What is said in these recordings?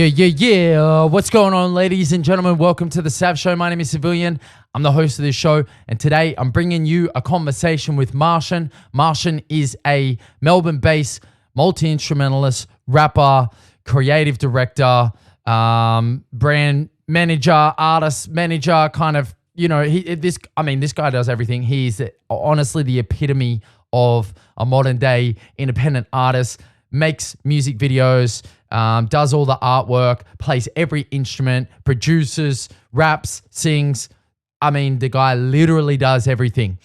Yeah. What's going on, ladies and gentlemen? Welcome to the Sav Show. My name is Savilian. I'm the host of this show. And today I'm bringing you a conversation with Martian. Martian is a Melbourne-based multi-instrumentalist, rapper, creative director, brand manager, artist manager, kind of, this guy does everything. He's honestly the epitome of a modern day independent artist, makes music videos, does all the artwork, plays every instrument, produces, raps, sings. I mean, the guy literally does everything.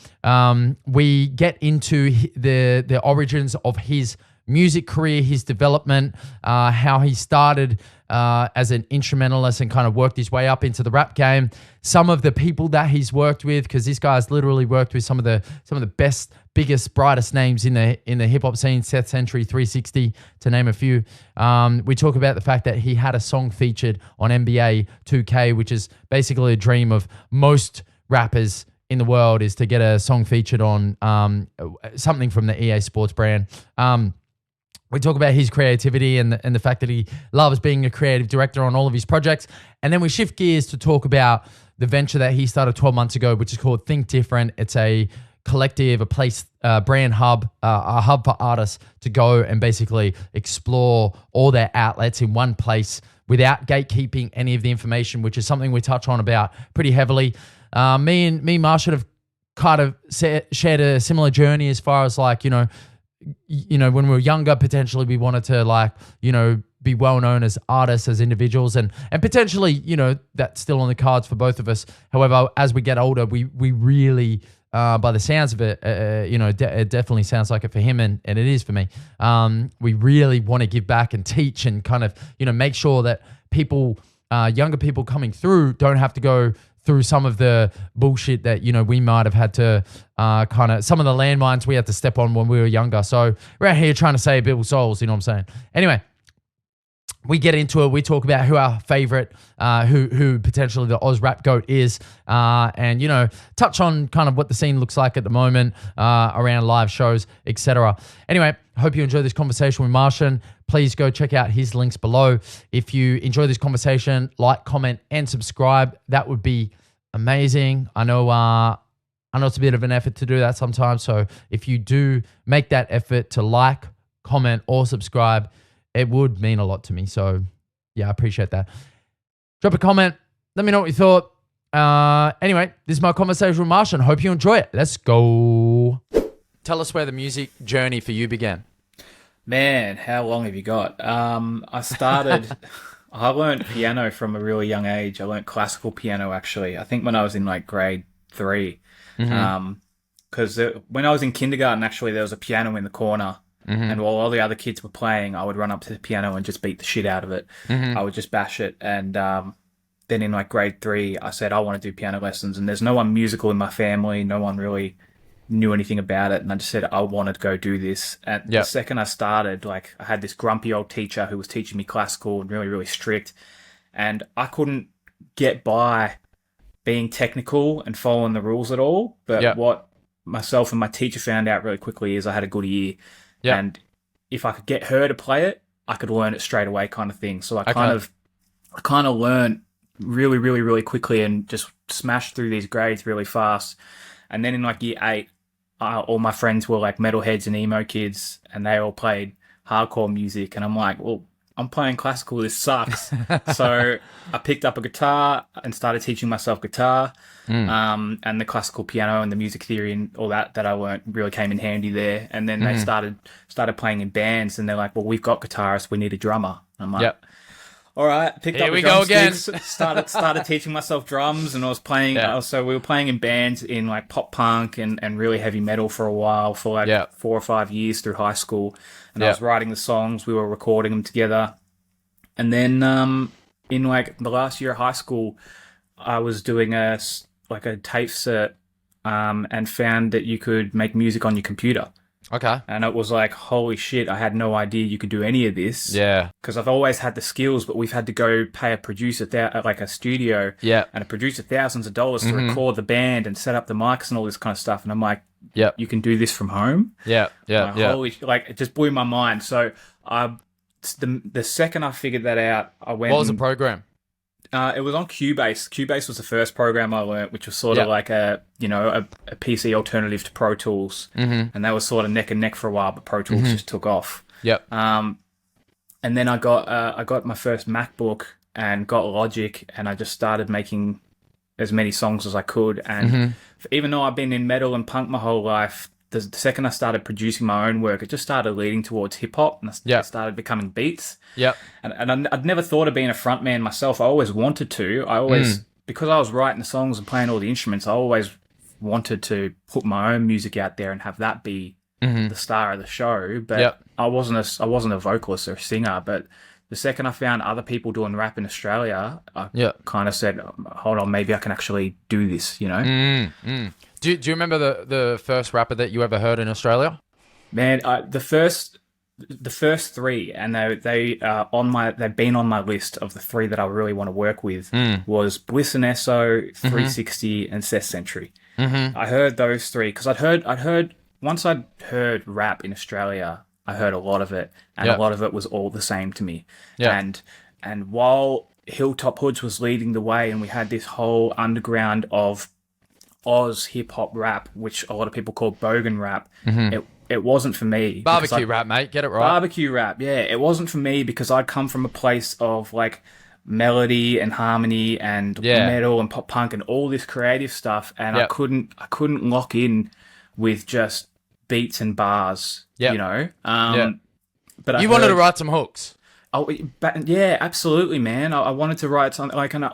We get into the origins of his music career, his development, how he started as an instrumentalist and kind of worked his way up into the rap game. Some of the people that he's worked with, because this guy's literally worked with some of the best, biggest, brightest names in the hip hop scene, Seth Century, 360, to name a few. We talk about the fact that he had a song featured on NBA2k, which is basically a dream of most rappers in the world, is to get a song featured on something from the EA Sports brand. We talk about his creativity and the fact that he loves being a creative director on all of his projects. And then we shift gears to talk about the venture that he started 12 months ago, which is called ThinkDFRNT. It's a collective, a place, brand hub, a hub for artists to go and basically explore all their outlets in one place without gatekeeping any of the information, which is something we touch on about pretty heavily. Me and Martian have kind of shared a similar journey as far as when we were younger, potentially we wanted to be well known as artists, as individuals, and potentially, that's still on the cards for both of us. However, as we get older, we really, by the sounds of it, it definitely sounds like it for him, and it is for me. We really want to give back and teach and kind of, make sure that people, younger people coming through don't have to go through some of the bullshit that, we might have had to some of the landmines we had to step on when we were younger. So we're out here trying to save people's souls, you know what I'm saying? Anyway, we get into it. We talk about who our favorite, who potentially the Oz rap goat is, and, touch on kind of what the scene looks like at the moment around live shows, etc. Anyway, I hope you enjoy this conversation with Martian. Please go check out his links below. If you enjoy this conversation, like, comment, and subscribe. That would be amazing. I know it's a bit of an effort to do that sometimes. So if you do make that effort to like, comment, or subscribe, it would mean a lot to me. So yeah, I appreciate that. Drop a comment. Let me know what you thought. Anyway, this is my conversation with Martian. Hope you enjoy it. Let's go. Tell us where the music journey for you began. Man, how long have you got? I learned piano from a really young age. I learned classical piano, actually. I think when I was in grade 3. Because when I was in kindergarten, actually, there was a piano in the corner. And while all the other kids were playing, I would run up to the piano and just beat the shit out of it. I would just bash it. And then in grade 3, I said, I want to do piano lessons. And there's no one musical in my family. No one really knew anything about it. And I just said, I wanted to go do this. And the second I started, I had this grumpy old teacher who was teaching me classical and really, really strict. And I couldn't get by being technical and following the rules at all. But what myself and my teacher found out really quickly is I had a good ear. Yeah. And if I could get her to play it, I could learn it straight away, kind of thing. So I kind of learned really, really, really quickly and just smashed through these grades really fast. And then in year 8, all my friends were metalheads and emo kids, and they all played hardcore music. And I'm like, well, I'm playing classical. This sucks. So I picked up a guitar and started teaching myself guitar. And the classical piano and the music theory and all that I learned really came in handy there. And then they started playing in bands, and they're like, well, we've got guitarists, we need a drummer. And I'm like, all right, picked up the drumsticks, started teaching myself drums, and I was playing. So we were playing in bands in pop punk and really heavy metal for a while, for 4 or 5 years through high school. And I was writing the songs, we were recording them together. And then in the last year of high school, I was doing a tape cert and found that you could make music on your computer. Okay. And it was holy shit, I had no idea you could do any of this. Yeah. Because I've always had the skills, but we've had to go pay a producer, a studio, and a producer thousands of dollars to record the band and set up the mics and all this kind of stuff. And I'm like, you can do this from home? Yeah. Holy, it just blew my mind. So I the second I figured that out, I went. What was the program? It was on Cubase. Cubase was the first program I learnt, which was sort of Yep. like a PC alternative to Pro Tools, and that was sort of neck and neck for a while, but Pro Tools just took off. Yep. And then I got my first MacBook and got Logic, and I just started making as many songs as I could. And even though I've been in metal and punk my whole life, the second I started producing my own work, it just started leading towards hip hop, and it started becoming beats. Yep. And I'd never thought of being a frontman myself. I always wanted to. I always, because I was writing the songs and playing all the instruments, I always wanted to put my own music out there and have that be the star of the show. But I wasn't a vocalist or a singer. But the second I found other people doing rap in Australia, I kind of said, hold on, maybe I can actually do this, you know? Do you remember the first rapper that you ever heard in Australia? Man, the first three, and they've been on my list of the three that I really want to work with, was Bliss and Esso, 360, and Seth Century. I heard those three because once I'd heard rap in Australia, I heard a lot of it, and a lot of it was all the same to me. And while Hilltop Hoods was leading the way, and we had this whole underground of Oz hip hop rap, which a lot of people call bogan rap, it wasn't for me. Barbecue rap, mate. Get it right. Barbecue rap, yeah. It wasn't for me because I'd come from a place of like melody and harmony and metal and pop punk and all this creative stuff, and I couldn't lock in with just beats and bars, you know. But you wanted to write some hooks. Yeah, absolutely, man. I wanted to write something like, and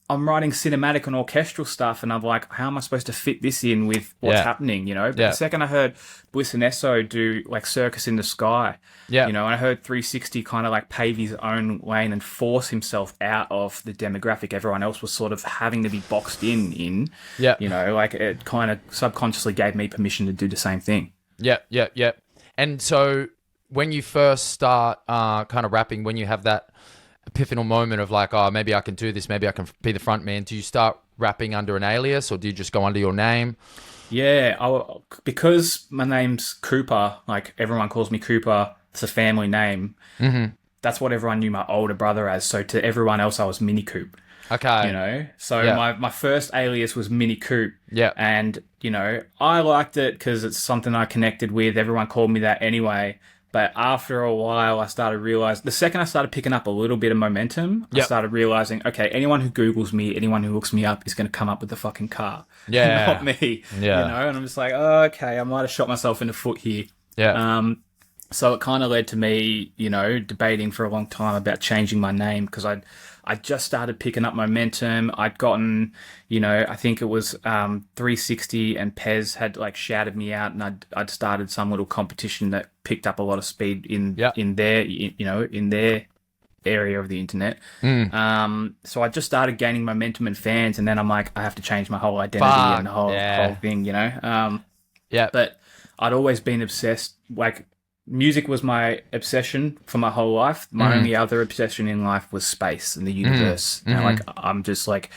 I'm writing cinematic and orchestral stuff, and I'm like, how am I supposed to fit this in with what's happening, you know? But the second I heard Bliss and Esso do like Circus in the Sky, you know, and I heard 360 kind of like pave his own lane and force himself out of the demographic everyone else was sort of having to be boxed in, you know, like it kind of subconsciously gave me permission to do the same thing. Yeah. And so when you first start kind of rapping, when you have that epiphanal moment of like, oh, maybe I can do this, maybe I can be the front man, do you start rapping under an alias or do you just go under your name? Yeah, because my name's Cooper, like everyone calls me Cooper, it's a family name. That's what everyone knew my older brother as. So to everyone else, I was Mini Coop. Okay. You know, so my first alias was Mini Coop. Yeah. And, you know, I liked it because it's something I connected with. Everyone called me that anyway. But after a while, I started realizing, the second I started picking up a little bit of momentum, I started realizing, okay, anyone who Googles me, anyone who looks me up is going to come up with the fucking car. Not me. Yeah. You know, and I'm just like, oh, okay, I might have shot myself in the foot here. Yeah. So it kind of led to me, you know, debating for a long time about changing my name because I just started picking up momentum. I'd gotten, you know, I think it was 360 and Pez had like shouted me out, and I'd started some little competition that picked up a lot of speed in their, you know, in their area of the internet. So I just started gaining momentum and fans, and then I'm like, I have to change my whole identity and the whole thing, you know. But I'd always been obsessed, like music was my obsession for my whole life. My only other obsession in life was space and the universe. And like I'm just like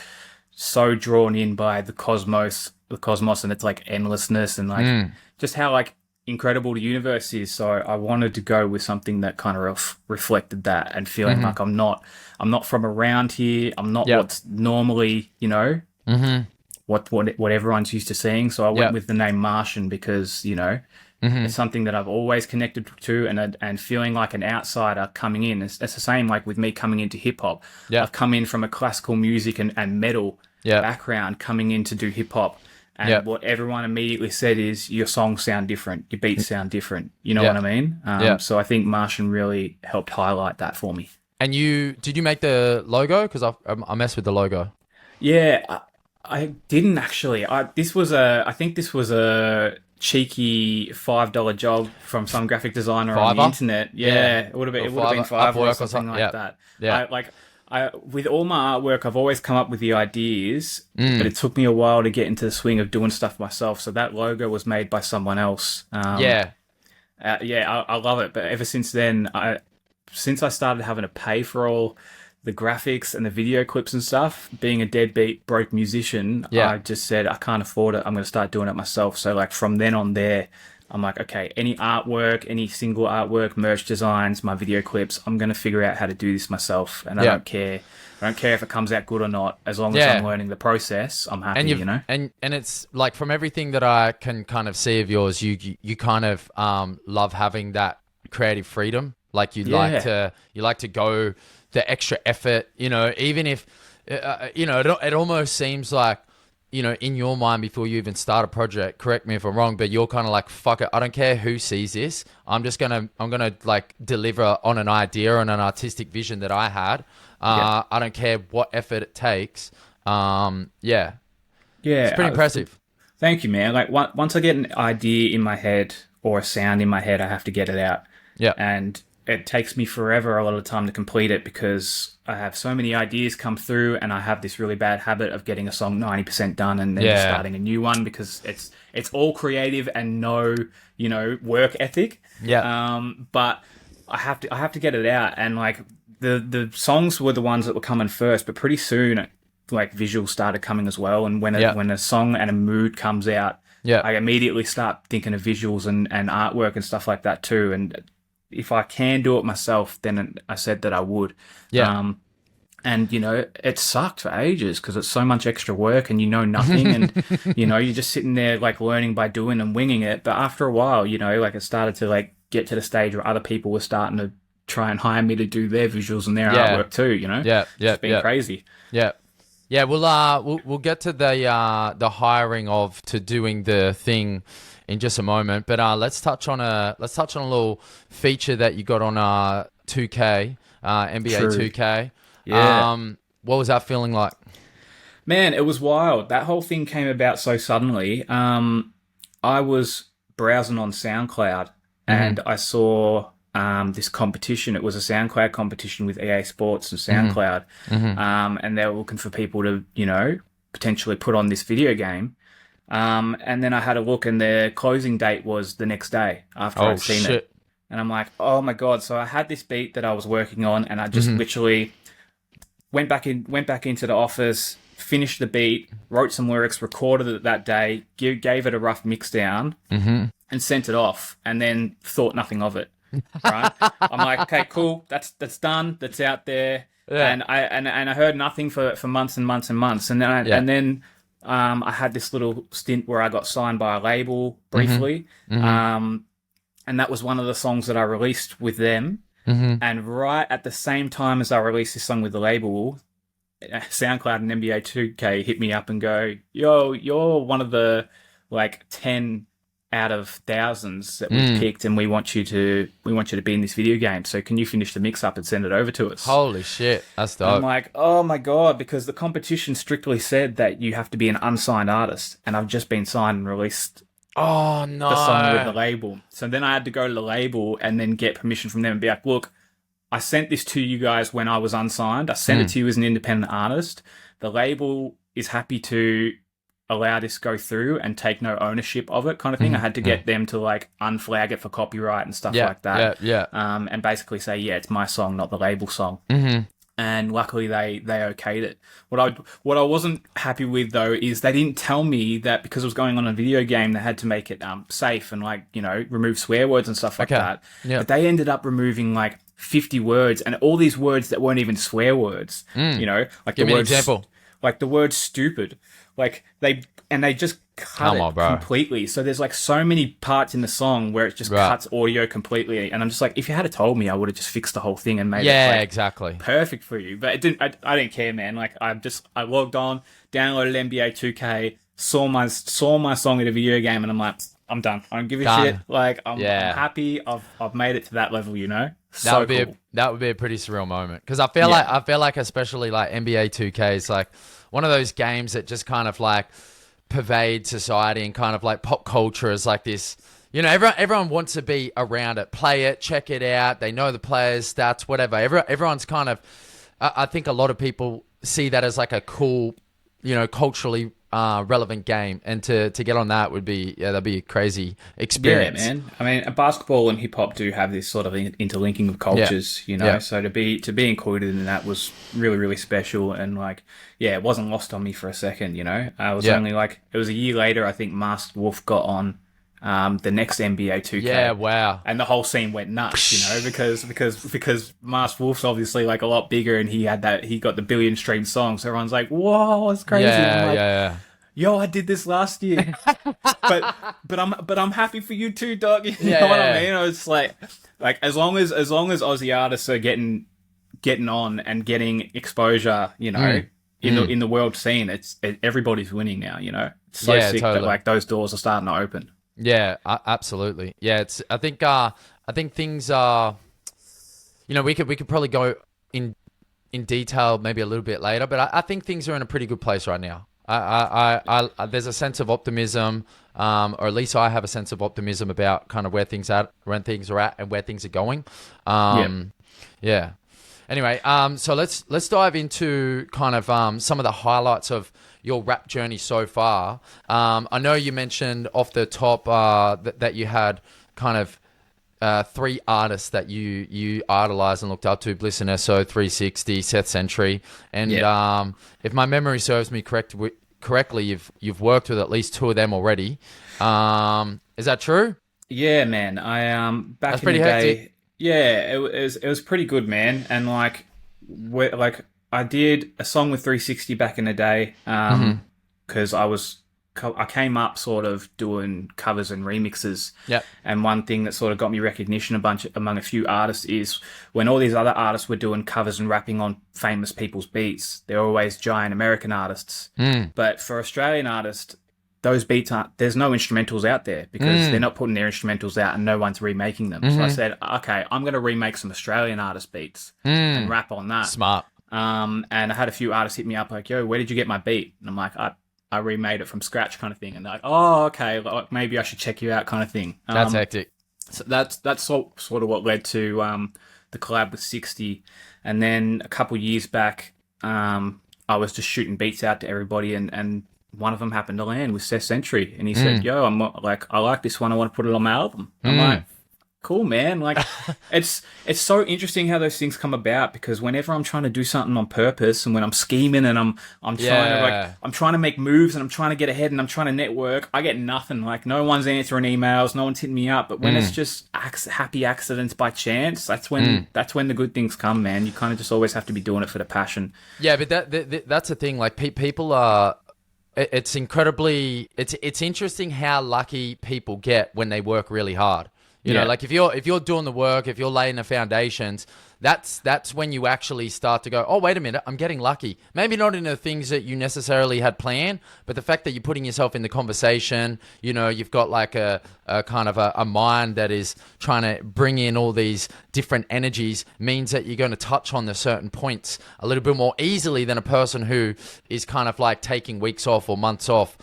so drawn in by the cosmos and its like endlessness and like just how like incredible the universe is. So I wanted to go with something that kind of reflected that and feeling like I'm not from around here. I'm not what's normally, you know, what everyone's used to seeing. So I went with the name Martian because, you know, it's something that I've always connected to, and feeling like an outsider coming in. It's the same like with me coming into hip hop. I've come in from a classical music and metal background, coming in to do hip hop, and what everyone immediately said is your songs sound different, your beats sound different. You know what I mean? So I think Martian really helped highlight that for me. And did you make the logo? Because I messed with the logo. Yeah, I didn't actually. I think this was a cheeky $5 job from some graphic designer on the internet. It would have been $5 or something like that. With all my artwork, I've always come up with the ideas, but it took me a while to get into the swing of doing stuff myself. So that logo was made by someone else. I love it. But ever since then, since I started having to pay for all the graphics and the video clips and stuff, being a deadbeat broke musician, I just said, I can't afford it. I'm going to start doing it myself. So like from then on there, I'm like, okay, any artwork, any single artwork, merch designs, my video clips, I'm going to figure out how to do this myself. And I don't care. I don't care if it comes out good or not. As long as I'm learning the process, I'm happy, you know? And it's like, from everything that I can kind of see of yours, you kind of love having that creative freedom. Like you like to go the extra effort, you know, even if, you know, it almost seems like, you know, in your mind before you even start a project, correct me if I'm wrong, but you're kind of like, fuck it, I don't care who sees this. I'm gonna like deliver on an idea and an artistic vision that I had. I don't care what effort it takes. It's pretty impressive. Thank you, man. Like once I get an idea in my head or a sound in my head, I have to get it out. Yeah. And it takes me forever a lot of the time to complete it because I have so many ideas come through, and I have this really bad habit of getting a song 90% done and then just starting a new one because it's all creative and no, you know, work ethic. Yeah. But I have to get it out, and like the songs were the ones that were coming first, but pretty soon like visuals started coming as well. And when a song and a mood comes out, I immediately start thinking of visuals and artwork and stuff like that too. And if I can do it myself, then I said that I would. Yeah. And, you know, it sucked for ages because it's so much extra work and you know nothing. And, you know, you're just sitting there like learning by doing and winging it. But after a while, you know, like it started to like get to the stage where other people were starting to try and hire me to do their visuals and their artwork too, you know? It's been crazy. Yeah. Yeah, we'll get to the hiring to doing the thing in just a moment, but let's touch on a little feature that you got on 2K, NBA 2K. Yeah. What was that feeling like? Man, it was wild. That whole thing came about so suddenly. I was browsing on SoundCloud and I saw this competition. It was a SoundCloud competition with EA Sports and SoundCloud, and they were looking for people to, you know, potentially put on this video game. And then I had a look, and the closing date was the next day after I'd seen it. And I'm like, oh my God. So I had this beat that I was working on, and I just literally went back into the office, finished the beat, wrote some lyrics, recorded it that day, gave it a rough mix down, and sent it off, and then thought nothing of it. Right? I'm like, okay, cool. That's done. That's out there. Yeah. And I heard nothing for months and months and months. And then I had this little stint where I got signed by a label briefly. And that was one of the songs that I released with them. And right at the same time as I released this song with the label, SoundCloud and NBA2k hit me up and go, yo, you're one of the like 10 out of thousands that we've picked, and we want you to be in this video game. So can you finish the mix up and send it over to us? Holy shit, that's dope. I'm like, oh my God, because the competition strictly said that you have to be an unsigned artist, and I've just been signed and released the song with the label. So then I had to go to the label and then get permission from them and be like, look, I sent this to you guys when I was unsigned. I sent it to you as an independent artist. The label is happy to allow this go through and take no ownership of it, kind of thing. I had to get them to like unflag it for copyright and stuff like that. And basically say, yeah, it's my song, not the label song. And luckily they okayed it. What I wasn't happy with though is they didn't tell me that because it was going on a video game, they had to make it safe and like, you know, remove swear words and stuff like that. But they ended up removing like 50 words, and all these words that weren't even swear words. You know, like give me an example. Like the word stupid. Like they just cut it completely. So there's like so many parts in the song where it just cuts audio completely. And I'm just like, if you had told me, I would have just fixed the whole thing and made it like, exactly perfect for you. But it didn't. I didn't care, man. Like I logged on, downloaded NBA 2K, saw my song in a video game, and I'm like, I'm done. I don't give a shit. Like I'm happy. I've made it to that level. You know. That would be a pretty surreal moment, because I feel like especially like NBA 2K is like one of those games that just kind of like pervade society and kind of like pop culture is like this, you know, everyone wants to be around it, play it, check it out. They know the players, stats, whatever. Everyone's kind of, I think a lot of people see that as like a cool, you know, culturally relevant game, and to get on that would be that'd be a crazy experience. Yeah, man. I mean, basketball and hip hop do have this sort of interlinking of cultures, you know. So to be included in that was really, really special, and like, yeah, it wasn't lost on me for a second, you know. I was only like, it was a year later, I think Masked Wolf got on the next NBA2k. Yeah, wow. And the whole scene went nuts, you know, because Masked Wolf's obviously like a lot bigger, and he got the billion stream song. So everyone's like, "Whoa, it's crazy!" Yeah, I'm like, yeah. "Yo, I did this last year, but I'm happy for you too, dog." You know what I mean? It's like as long as Aussie artists are getting on and getting exposure, you know, in the world scene, everybody's winning now. You know, it's so sick that like those doors are starting to open. Yeah, absolutely. Yeah, I think things are, you know, we could probably go in detail maybe a little bit later, but I think things are in a pretty good place right now. There's a sense of optimism, or at least I have a sense of optimism about kind of where things are at and where things are going. Yeah. Anyway, so let's dive into kind of some of the highlights of your rap journey so far. I know you mentioned off the top that you had kind of 3 artists that you idolized and looked up to: Bliss and SO, 360, Seth Sentry, and if my memory serves me correctly, you've worked with at least 2 of them already. Is that true? Yeah, man. Back in the day, yeah, it was pretty good, man. And like I did a song with 360 back in the day, because I came up sort of doing covers and remixes. Yep. And one thing that sort of got me recognition among a few artists is when all these other artists were doing covers and rapping on famous people's beats, they're always giant American artists. But for Australian artists, those beats there's no instrumentals out there because they're not putting their instrumentals out and no one's remaking them. So I said, okay, I'm going to remake some Australian artist beats and rap on that. Smart. And I had a few artists hit me up like, "Yo, where did you get my beat?" And I'm like, I remade it from scratch kind of thing. And they're like, "Oh, okay, like, maybe I should check you out," kind of thing. That's hectic. So that's sort of what led to the collab with 60. And then a couple years back, I was just shooting beats out to everybody, and one of them happened to land with Seth Sentry, and he said, "Yo, I like this one. I want to put it on my album." I'm like, "Cool, man." Like, it's so interesting how those things come about, because whenever I'm trying to do something on purpose, and when I'm scheming and I'm trying to make moves and I'm trying to get ahead and I'm trying to network, I get nothing. Like, no one's answering emails, no one's hitting me up. But when it's just happy accidents by chance, that's when the good things come, man. You kind of just always have to be doing it for the passion. Yeah, but that's the thing. Like, people are. It's incredibly. It's interesting how lucky people get when they work really hard. You know, like if you're doing the work, if you're laying the foundations, that's when you actually start to go, "Oh, wait a minute, I'm getting lucky." Maybe not in the things that you necessarily had planned, but the fact that you're putting yourself in the conversation, you know, you've got like a kind of a mind that is trying to bring in all these different energies, means that you're going to touch on the certain points a little bit more easily than a person who is kind of like taking weeks off or months off.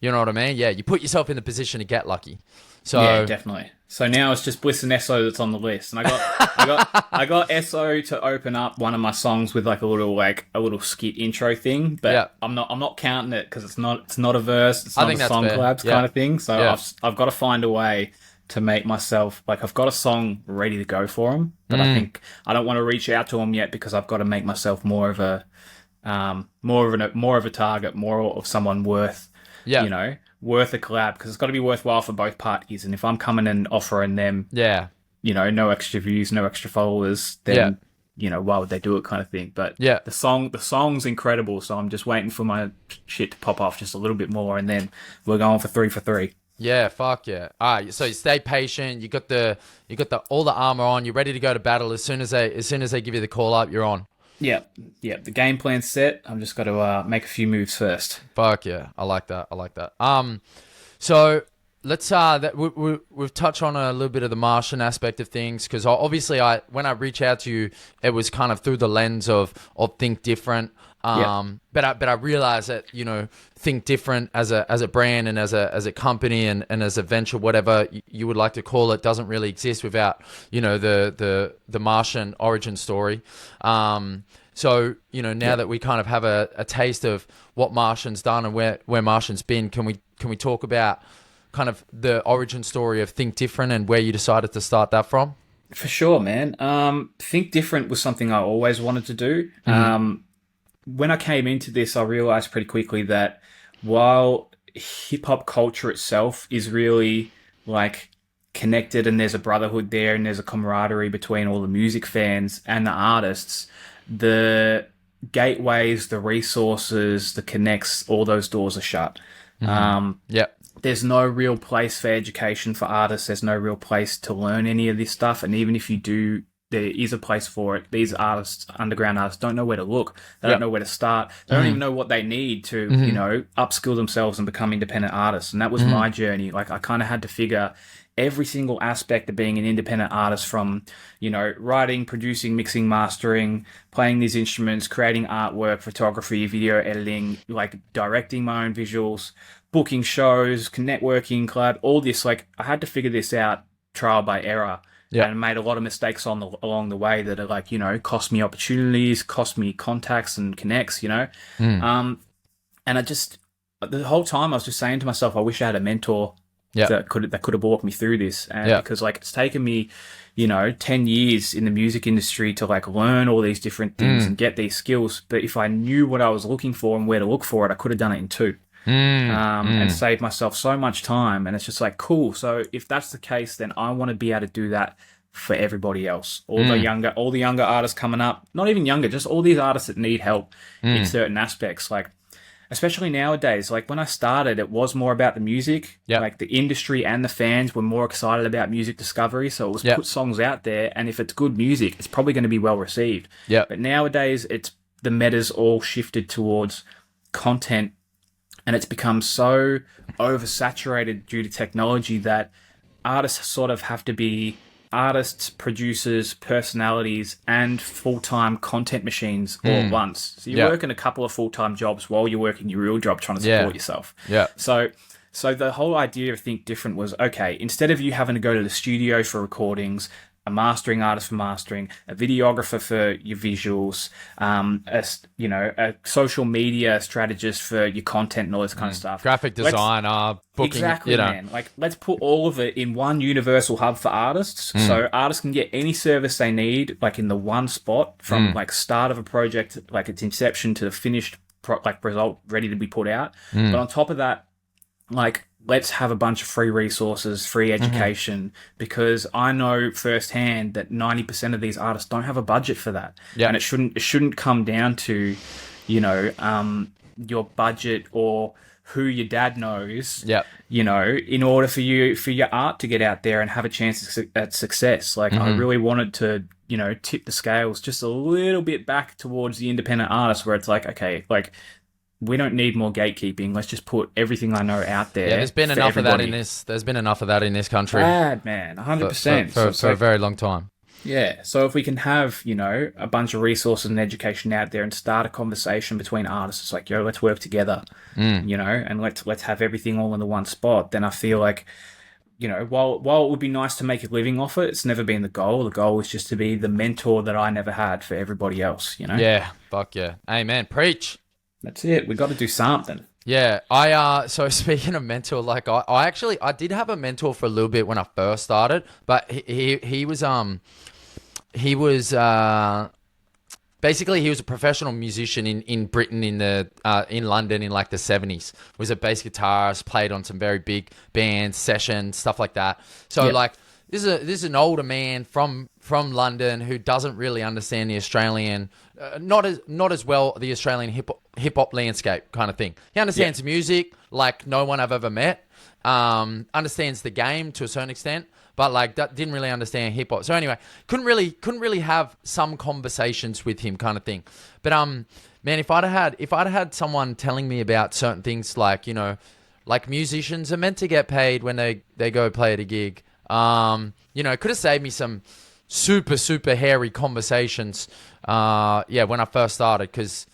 You know what I mean? Yeah, you put yourself in the position to get lucky. So, yeah, definitely. So now it's just Bliss and SO that's on the list, and I got SO to open up one of my songs with like a little skit intro thing, but I'm not counting it because it's not a verse, it's not a song collabs kind of thing. So I've got to find a way to make myself, like, I've got a song ready to go for them, but I think I don't want to reach out to them yet because I've got to make myself more of a target, more of someone worth, you know, worth a collab, because it's got to be worthwhile for both parties. And if I'm coming and offering them, you know, no extra views, no extra followers, then you know, why would they do it, kind of thing. But the song's incredible, so I'm just waiting for my shit to pop off just a little bit more, and then we're going for 3 for 3. Yeah, fuck yeah. All right, so you stay patient. You got all the armor on. You're ready to go to battle as soon as they give you the call up. You're on. Yeah. The game plan's set. I've just got to make a few moves first. Fuck yeah, I like that. So let's we've touched on a little bit of the Martian aspect of things, because obviously when I reach out to you, it was kind of through the lens of Think Different. But I realized that, you know, Think Different as a brand and as a company and as a venture, whatever you would like to call it, doesn't really exist without, you know, the Martian origin story. So, you know, now that we kind of have a taste of what Martian's done and where Martian's been, can we talk about kind of the origin story of Think Different and where you decided to start that from? For sure, man. Think Different was something I always wanted to do. When I came into this, I realized pretty quickly that while hip hop culture itself is really like connected, and there's a brotherhood there, and there's a camaraderie between all the music fans and the artists. The gateways, the resources, the connects, all those doors are shut. Yep. There's no real place for education for artists. There's no real place to learn any of this stuff. And even if you do, there is a place for it. These artists, underground artists, don't know where to look. They don't know where to start. They don't even know what they need to, you know, upskill themselves and become independent artists. And that was my journey. Like, I kind of had to figure every single aspect of being an independent artist, from, you know, writing, producing, mixing, mastering, playing these instruments, creating artwork, photography, video editing, like directing my own visuals, booking shows, networking, collab, all this. Like, I had to figure this out trial by error. Yeah. And I made a lot of mistakes along the way that are like, you know, cost me opportunities, cost me contacts and connects, you know. And I just, the whole time I was just saying to myself, I wish I had a mentor that could have walked me through this. And because like it's taken me, you know, 10 years in the music industry to like learn all these different things and get these skills. But if I knew what I was looking for and where to look for it, I could have done it in 2. And saved myself so much time. And it's just like, cool. So if that's the case, then I want to be able to do that for everybody else. All the younger artists coming up, not even younger, just all these artists that need help in certain aspects. Like, especially nowadays, like when I started, it was more about the music. Like the industry and the fans were more excited about music discovery. So it was put songs out there, and if it's good music, it's probably going to be well received. But nowadays, it's the meta's all shifted towards content, and it's become so oversaturated due to technology that artists sort of have to be artists, producers, personalities, and full-time content machines all at once. So you're working a couple of full-time jobs while you're working your real job trying to support yourself. So the whole idea of Think Different was, okay, instead of you having to go to the studio for recordings, a mastering artist for mastering, a videographer for your visuals, a social media strategist for your content and all this kind of stuff. Graphic designer, booking. Exactly, man. Like, let's put all of it in one universal hub for artists, so artists can get any service they need, like in the one spot, from like start of a project, like its inception to the finished result ready to be put out. But on top of that, like, let's have a bunch of free resources, free education, because I know firsthand that 90% of these artists don't have a budget for that. And it shouldn't come down to, you know, your budget or who your dad knows, you know, in order for your art to get out there and have a chance at success. Like, I really wanted to, you know, tip the scales just a little bit back towards the independent artist, where it's like, okay, like, we don't need more gatekeeping. Let's just put everything I know out there. Yeah, there's been enough of that in this. There's been enough of that in this country. Bad, man, 100% for a very long time. Yeah, so if we can have, you know, a bunch of resources and education out there and start a conversation between artists, it's like, yo, let's work together, you know, and let's have everything all in the one spot. Then I feel like, you know, while it would be nice to make a living off it, it's never been the goal. The goal is just to be the mentor that I never had for everybody else, you know? Yeah, fuck yeah. Amen. Preach. That's it. We got to do something. Yeah, so speaking of mentor, like I did have a mentor for a little bit when I first started, but he was basically he was a professional musician in Britain in London in like the 70s. Was a bass guitarist, played on some very big bands, sessions, stuff like that. So like this is an older man from London who doesn't really understand the Australian, not as well the Australian hip hop landscape kind of thing. He understands music like no one I've ever met. Understands the game to a certain extent, but like that didn't really understand hip hop. So anyway, couldn't really have some conversations with him kind of thing. But man, if I'd had someone telling me about certain things, like, you know, like musicians are meant to get paid when they go play at a gig. You know, it could have saved me some super hairy conversations. When I first started, because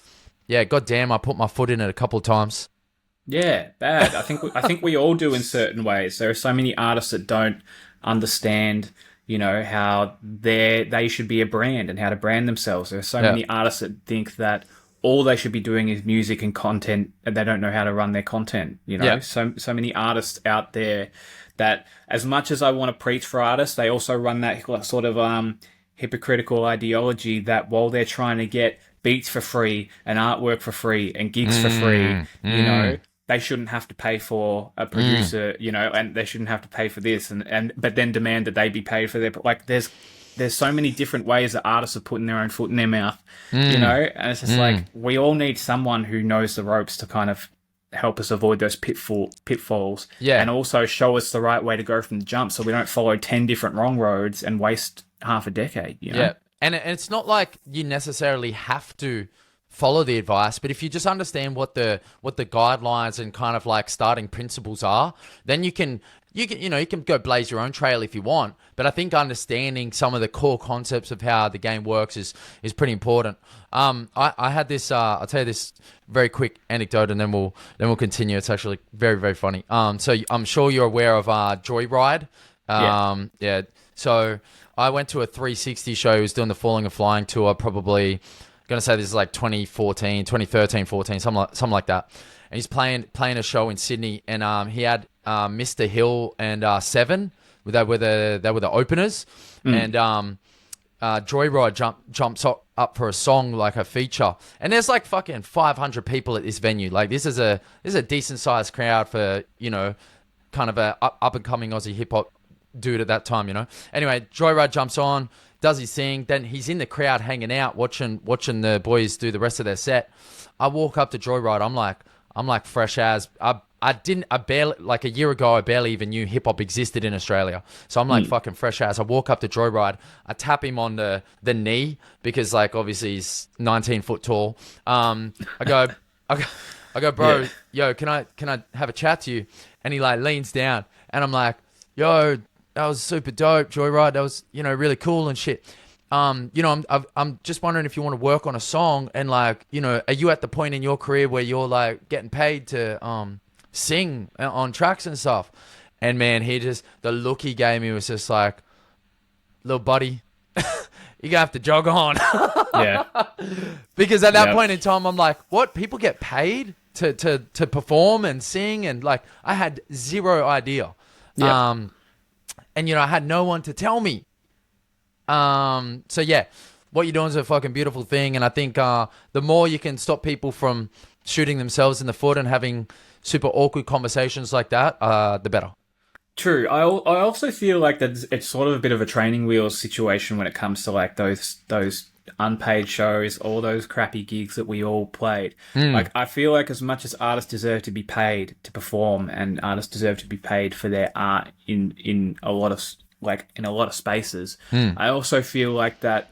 goddamn, I put my foot in it a couple of times. Yeah, bad. I think we all do in certain ways. There are so many artists that don't understand, you know, how they should be a brand and how to brand themselves. There are so many artists that think that all they should be doing is music and content, and they don't know how to run their content. You know, so many artists out there that, as much as I want to preach for artists, they also run that sort of hypocritical ideology that while they're trying to get beats for free and artwork for free and gigs for free, you know, they shouldn't have to pay for a producer, you know, and they shouldn't have to pay for this, but then demand that they be paid for their, like, there's so many different ways that artists are putting their own foot in their mouth, you know, and it's just like, we all need someone who knows the ropes to kind of help us avoid those pitfalls, and also show us the right way to go from the jump, so we don't follow 10 different wrong roads and waste half a decade, you know? Yeah, and it's not like you necessarily have to follow the advice, but if you just understand what the guidelines and kind of like starting principles are, then you can go blaze your own trail if you want. But I think understanding some of the core concepts of how the game works is pretty important. I had this. I'll tell you this very quick anecdote, and then we'll continue. It's actually very, very funny. So I'm sure you're aware of Joyride. Yeah. So I went to a 360 show. He was doing the Falling and Flying tour, probably going to say this is like 2013, 14, something like that. And he's playing a show in Sydney, and he had Mr. Hill and Seven. They were the openers, and Joyride jumps up for a song, like a feature, and there's like fucking 500 people at this venue. Like this is a decent sized crowd for, you know, kind of a up and coming Aussie hip hop dude at that time, you know. Anyway, Joyride jumps on, does his thing, then he's in the crowd hanging out, watching the boys do the rest of their set. I walk up to Joyride, I'm like fresh as I barely, like a year ago, I barely even knew hip hop existed in Australia. So I'm like fucking fresh as. I walk up to Joyride, I tap him on the knee because, like, obviously he's 19 foot tall. I go, bro, yo, can I have a chat to you? And he like leans down, and I'm like, yo, that was super dope, Joyride. That was, you know, really cool and shit. You know, I'm just wondering if you want to work on a song, and like, you know, are you at the point in your career where you're like getting paid to sing on tracks and stuff? And man, the look he gave me was just like, little buddy, you're gonna have to jog on. Yeah. Because at that point in time, I'm like, what? People get paid to perform and sing, and like, I had zero idea. Yeah. And you know, I had no one to tell me. So yeah, what you're doing is a fucking beautiful thing, and I think the more you can stop people from shooting themselves in the foot and having super awkward conversations like that, the better. True. I also feel like that it's sort of a bit of a training wheels situation when it comes to like those unpaid shows, all those crappy gigs that we all played. Like, I feel like as much as artists deserve to be paid to perform, and artists deserve to be paid for their art in a lot of spaces, I also feel like that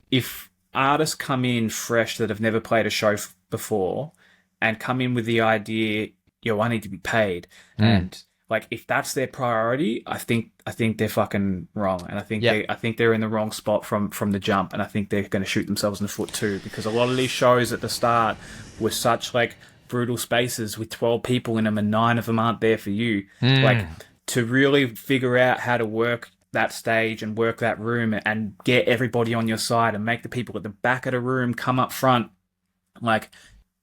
if artists come in fresh that have never played a show before and come in with the idea, yo, I need to be paid, and like, if that's their priority, I think they're fucking wrong, and I think they're in the wrong spot from the jump, and I think they're going to shoot themselves in the foot too, because a lot of these shows at the start were such like brutal spaces with 12 people in them, and 9 of them aren't there for you. Like, to really figure out how to work that stage and work that room and get everybody on your side and make the people at the back of the room come up front, like,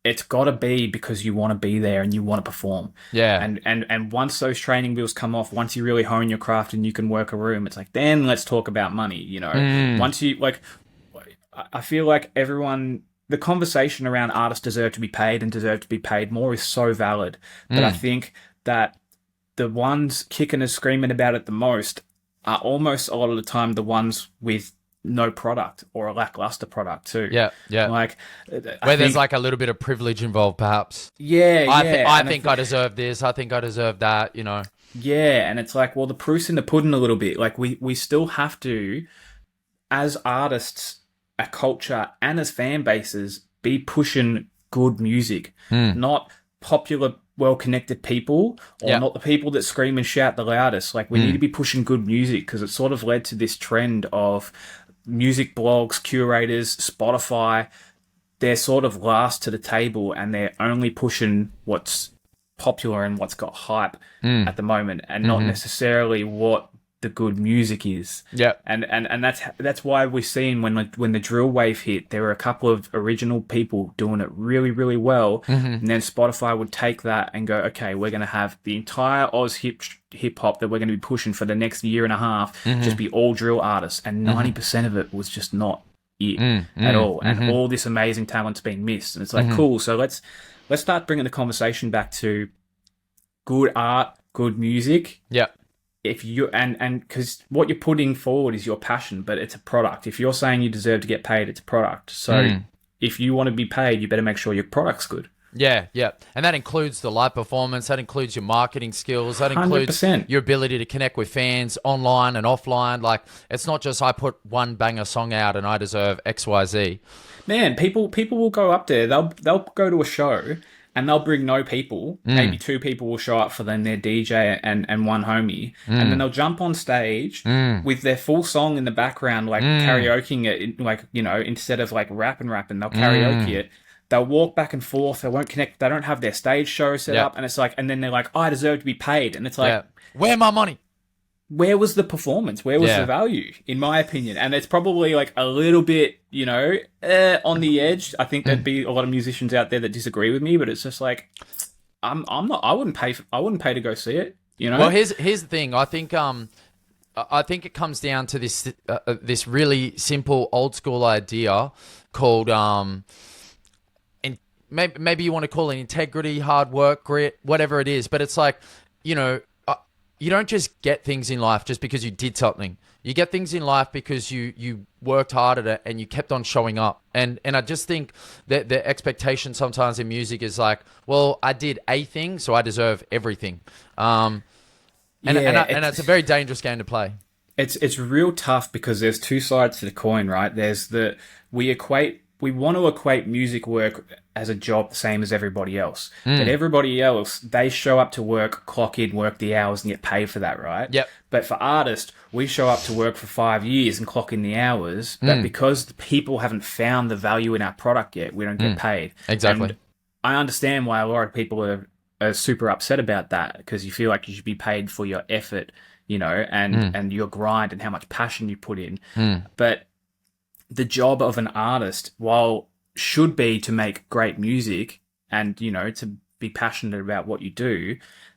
it's got to be because you want to be there and you want to perform. Yeah. And once those training wheels come off, once you really hone your craft and you can work a room, it's like, then let's talk about money, you know. Once you, like, I feel like the conversation around artists deserve to be paid and deserve to be paid more is so valid. But I think that the ones kicking and screaming about it the most are almost a lot of the time the ones with no product or a lackluster product too. Yeah. Like, where there's like a little bit of privilege involved, perhaps. I think I deserve this. I think I deserve that, you know. Yeah, and it's like, well, the proof's in the pudding a little bit. Like, we still have to, as artists, a culture, and as fan bases, be pushing good music, not popular, well-connected people, or not the people that scream and shout the loudest. Like, we need to be pushing good music, because it sort of led to this trend of music blogs, curators, Spotify. They're sort of last to the table, and they're only pushing what's popular and what's got hype at the moment, and not necessarily what the good music is. Yeah. And that's why we've seen when the drill wave hit, there were a couple of original people doing it really, really well. And then Spotify would take that and go, okay, we're going to have the entire Oz hip hop that we're going to be pushing for the next year and a half just be all drill artists, and 90% of it was just not it at all, and all this amazing talent's been missed. And it's like, cool. So let's start bringing the conversation back to good art, good music. Yeah. If you and because what you're putting forward is your passion, but it's a product. If you're saying you deserve to get paid, it's a product. So if you want to be paid, you better make sure your product's good. Yeah, yeah. And that includes the live performance. That includes your marketing skills. That includes 100%. your ability to connect with fans online and offline. Like, it's not just I put one banger song out and I deserve X, Y, Z. Man, people will go up there. They'll go to a show and they'll bring no people. Maybe 2 people will show up for them, their DJ and one homie. And then they'll jump on stage with their full song in the background, like karaokeing it, like, you know, instead of like rapping, they'll karaoke it. They'll walk back and forth. They won't connect. They don't have their stage show set up. And it's like, and then they're like, I deserve to be paid. And it's like, where my money? Where was the performance? Where was the value, in my opinion? And it's probably like a little bit, you know, on the edge. I think there'd be a lot of musicians out there that disagree with me, but it's just like, I wouldn't pay to go see it. You know. Well, here's the thing. I think it comes down to this really simple old school idea called maybe you want to call it integrity, hard work, grit, whatever it is. But it's like, you know, you don't just get things in life just because you did something. You get things in life because you worked hard at it and you kept on showing up. And I just think that the expectation sometimes in music is like, well, I did a thing, so I deserve everything. And it's a very dangerous game to play. It's real tough because there's 2 sides to the coin, right? There's we want to equate music work as a job the same as everybody else. But everybody else, they show up to work, clock in, work the hours and get paid for that, right? Yep. But for artists, we show up to work for 5 years and clock in the hours, but because the people haven't found the value in our product yet, we don't get paid. Exactly. And I understand why a lot of people are super upset about that, because you feel like you should be paid for your effort, you know, and your grind and how much passion you put in. But the job of an artist, while should be to make great music and, you know, to be passionate about what you do,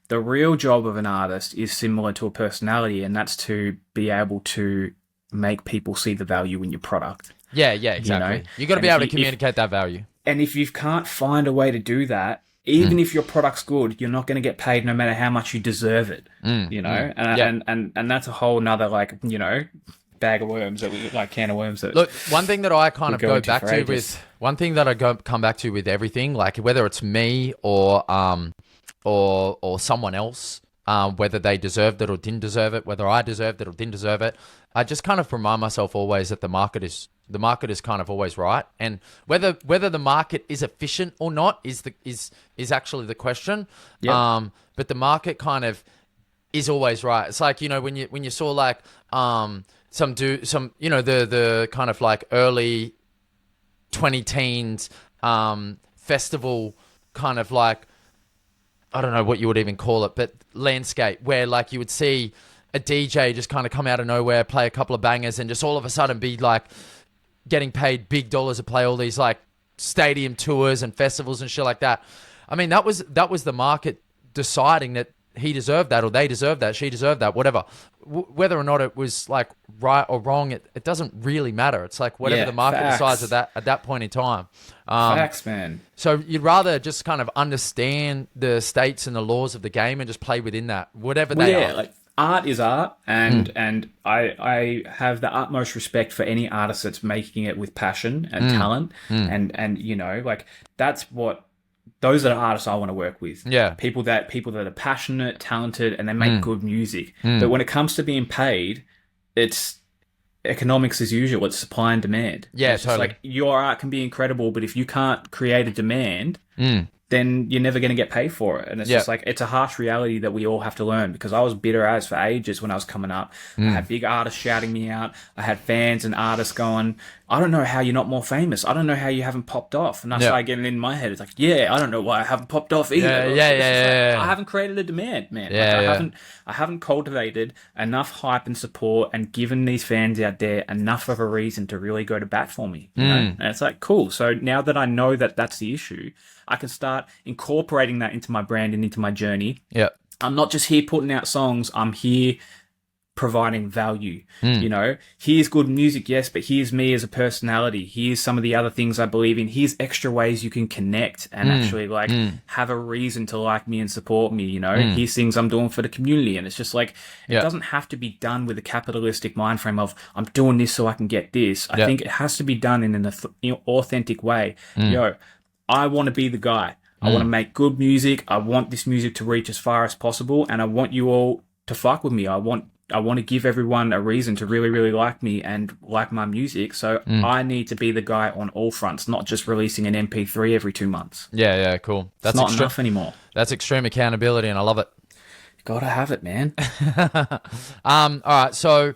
the real job of an artist is similar to a personality, and that's to be able to make people see the value in your product. Yeah, exactly. You got to be able to communicate that value. And if you can't find a way to do that, even if your product's good, you're not going to get paid no matter how much you deserve it, you know? And that's a whole nother, like, you know, bag of worms can of worms. Look, one thing that I kind of go back to with come back to with everything, like whether it's me or someone else, whether they deserved it or didn't deserve it, whether I deserved it or didn't deserve it, I just kind of remind myself always that the market is kind of always right, and whether the market is efficient or not is actually the question. Yep. But the market kind of is always right. It's like, you know, when you saw like the kind of like early 2010s festival kind of like, I don't know what you would even call it, but landscape where like you would see a DJ just kind of come out of nowhere, play a couple of bangers, and just all of a sudden be like getting paid big dollars to play all these like stadium tours and festivals and shit like that. I mean, that was the market deciding that he deserved that, or they deserved that, she deserved that, whatever. Whether or not it was like right or wrong, it doesn't really matter. It's like whatever the market decides at that point in time. Facts, man. So you'd rather just kind of understand the states and the laws of the game and just play within that, whatever they are. Like art is art, and I have the utmost respect for any artist that's making it with passion and talent, and you know, like those are the artists I want to work with. Yeah. People that are passionate, talented, and they make good music. But when it comes to being paid, it's economics as usual. It's supply and demand. Yeah, it's totally. like your art can be incredible, but if you can't create a demand, then you're never going to get paid for it. And it's just like, it's a harsh reality that we all have to learn, because I was bitter as for ages when I was coming up. I had big artists shouting me out. I had fans and artists going, I don't know how you're not more famous. I don't know how you haven't popped off. And I started getting in my head. It's like, I don't know why I haven't popped off either. Yeah. I haven't created a demand, man. I haven't cultivated enough hype and support and given these fans out there enough of a reason to really go to bat for me. You know? And it's like, cool. So now that I know that that's the issue, I can start incorporating that into my brand and into my journey. Yeah. I'm not just here putting out songs. I'm here providing value. You know, here's good music, yes, but here's me as a personality. Here's some of the other things I believe in. Here's extra ways you can connect and actually like have a reason to like me and support me. You know, here's things I'm doing for the community. And it's just like, it doesn't have to be done with a capitalistic mind frame of I'm doing this so I can get this. I think it has to be done in an authentic way. Yo, I want to be the guy. I want to make good music. I want this music to reach as far as possible. And I want you all to fuck with me. I want to give everyone a reason to really, really like me and like my music. So I need to be the guy on all fronts, not just releasing an MP3 every 2 months. Yeah, cool. That's not enough anymore. That's extreme accountability, and I love it. Gotta have it, man. All right, so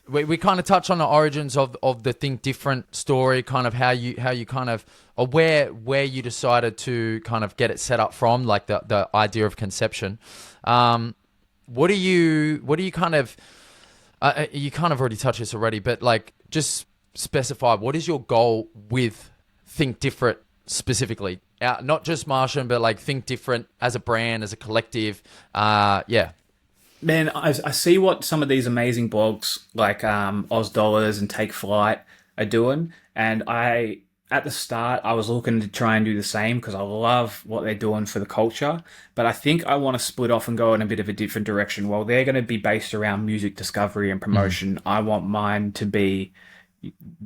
we kind of touched on the origins of the Think Different story, kind of how you kind of, or where you decided to kind of get it set up from, like the idea of conception. What do you kind of, you kind of already touched this already, but like just specify, what is your goal with Think Different specifically? Not just Martian, but like Think Different as a brand, as a collective. Yeah. Man, I see what some of these amazing blogs like Oz Dollars and Take Flight are doing, and at the start, I was looking to try and do the same because I love what they're doing for the culture. But I think I want to split off and go in a bit of a different direction. While they're going to be based around music discovery and promotion, I want mine to be,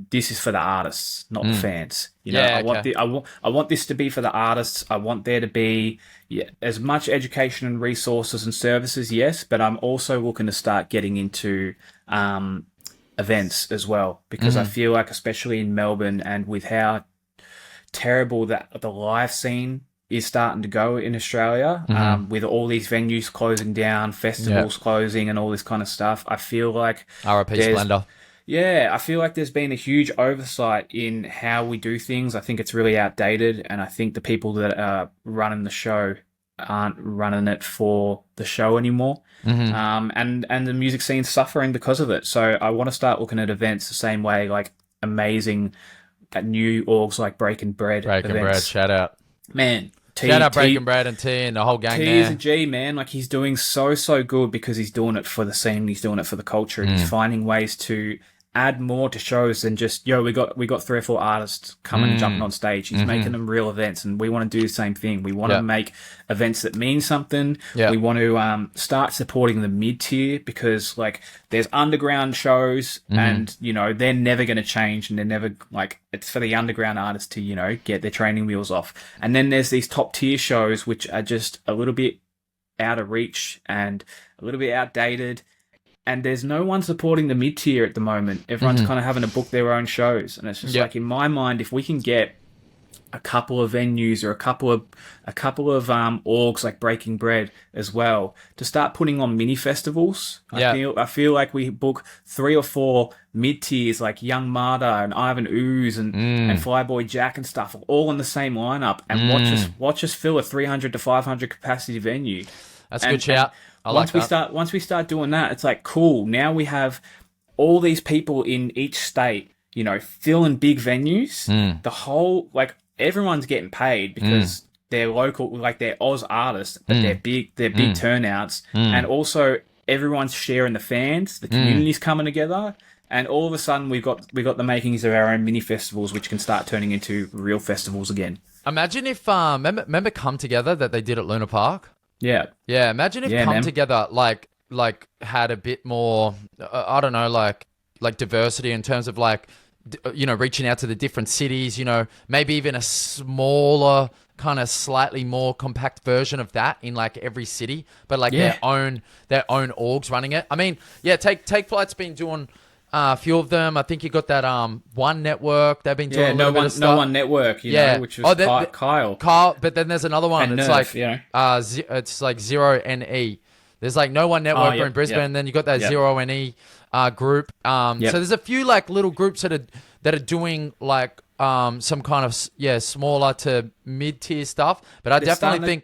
this is for the artists, not the fans. You know, I want this to be for the artists. I want there to be as much education and resources and services, yes, but I'm also looking to start getting into events as well, because I feel like, especially in Melbourne and with how terrible that the live scene is starting to go in Australia, with all these venues closing down, festivals closing and all this kind of stuff, I feel like RIP Splendor. Yeah, I feel like there's been a huge oversight in how we do things. I think it's really outdated, and I think the people that are running the show aren't running it for the show anymore. And the music scene's suffering because of it. So I want to start looking at events the same way, like amazing at new orgs like Breaking Bread. Breaking Bread, shout out. Man. Shout out Breaking Bread and T and the whole gang T there. is a G, man. Like, he's doing so good because he's doing it for the scene. He's doing it for the culture. And he's finding ways to add more to shows than just, we got 3 or 4 artists coming and jumping on stage. He's making them real events, and we want to do the same thing. We want to make events that mean something. We want to start supporting the mid-tier, because like there's underground shows and, you know, they're never going to change, and they're never like, it's for the underground artists to, you know, get their training wheels off. And then there's these top tier shows which are just a little bit out of reach and a little bit outdated. And there's no one supporting the mid-tier at the moment. Everyone's kind of having to book their own shows. And it's just like, in my mind, if we can get a couple of venues or a couple of orgs like Breaking Bread as well to start putting on mini festivals. I feel like we book 3 or 4 mid-tiers like Young Marta and Ivan Ooze and Flyboy Jack and stuff, all in the same lineup, and watch us fill a 300 to 500 capacity venue. That's a good shout. Once we start doing that, it's like, cool. Now we have all these people in each state, you know, filling big venues. The whole, like, everyone's getting paid because they're local, like they're Oz artists, but they're big turnouts, and also everyone's sharing the fans. The community's coming together, and all of a sudden we've got the makings of our own mini festivals, which can start turning into real festivals again. Imagine if remember Come Together that they did at Luna Park. Yeah. Imagine if Come Together like had a bit more, I don't know, like diversity in terms of like, you know, reaching out to the different cities. You know, maybe even a smaller, kind of slightly more compact version of that in like every city, but like their own orgs running it. I mean, Take Flight's been doing a few of them. I think you got that One Network. They've been doing a little bit of stuff. No One Network, you know, which was Kyle. But then there's another one. And it's Nerf, like you know. It's like Zero NE. There's like No One Network in Brisbane, and then you got that Zero NE group. So there's a few like little groups that are doing like some kind of smaller to mid tier stuff. But I definitely think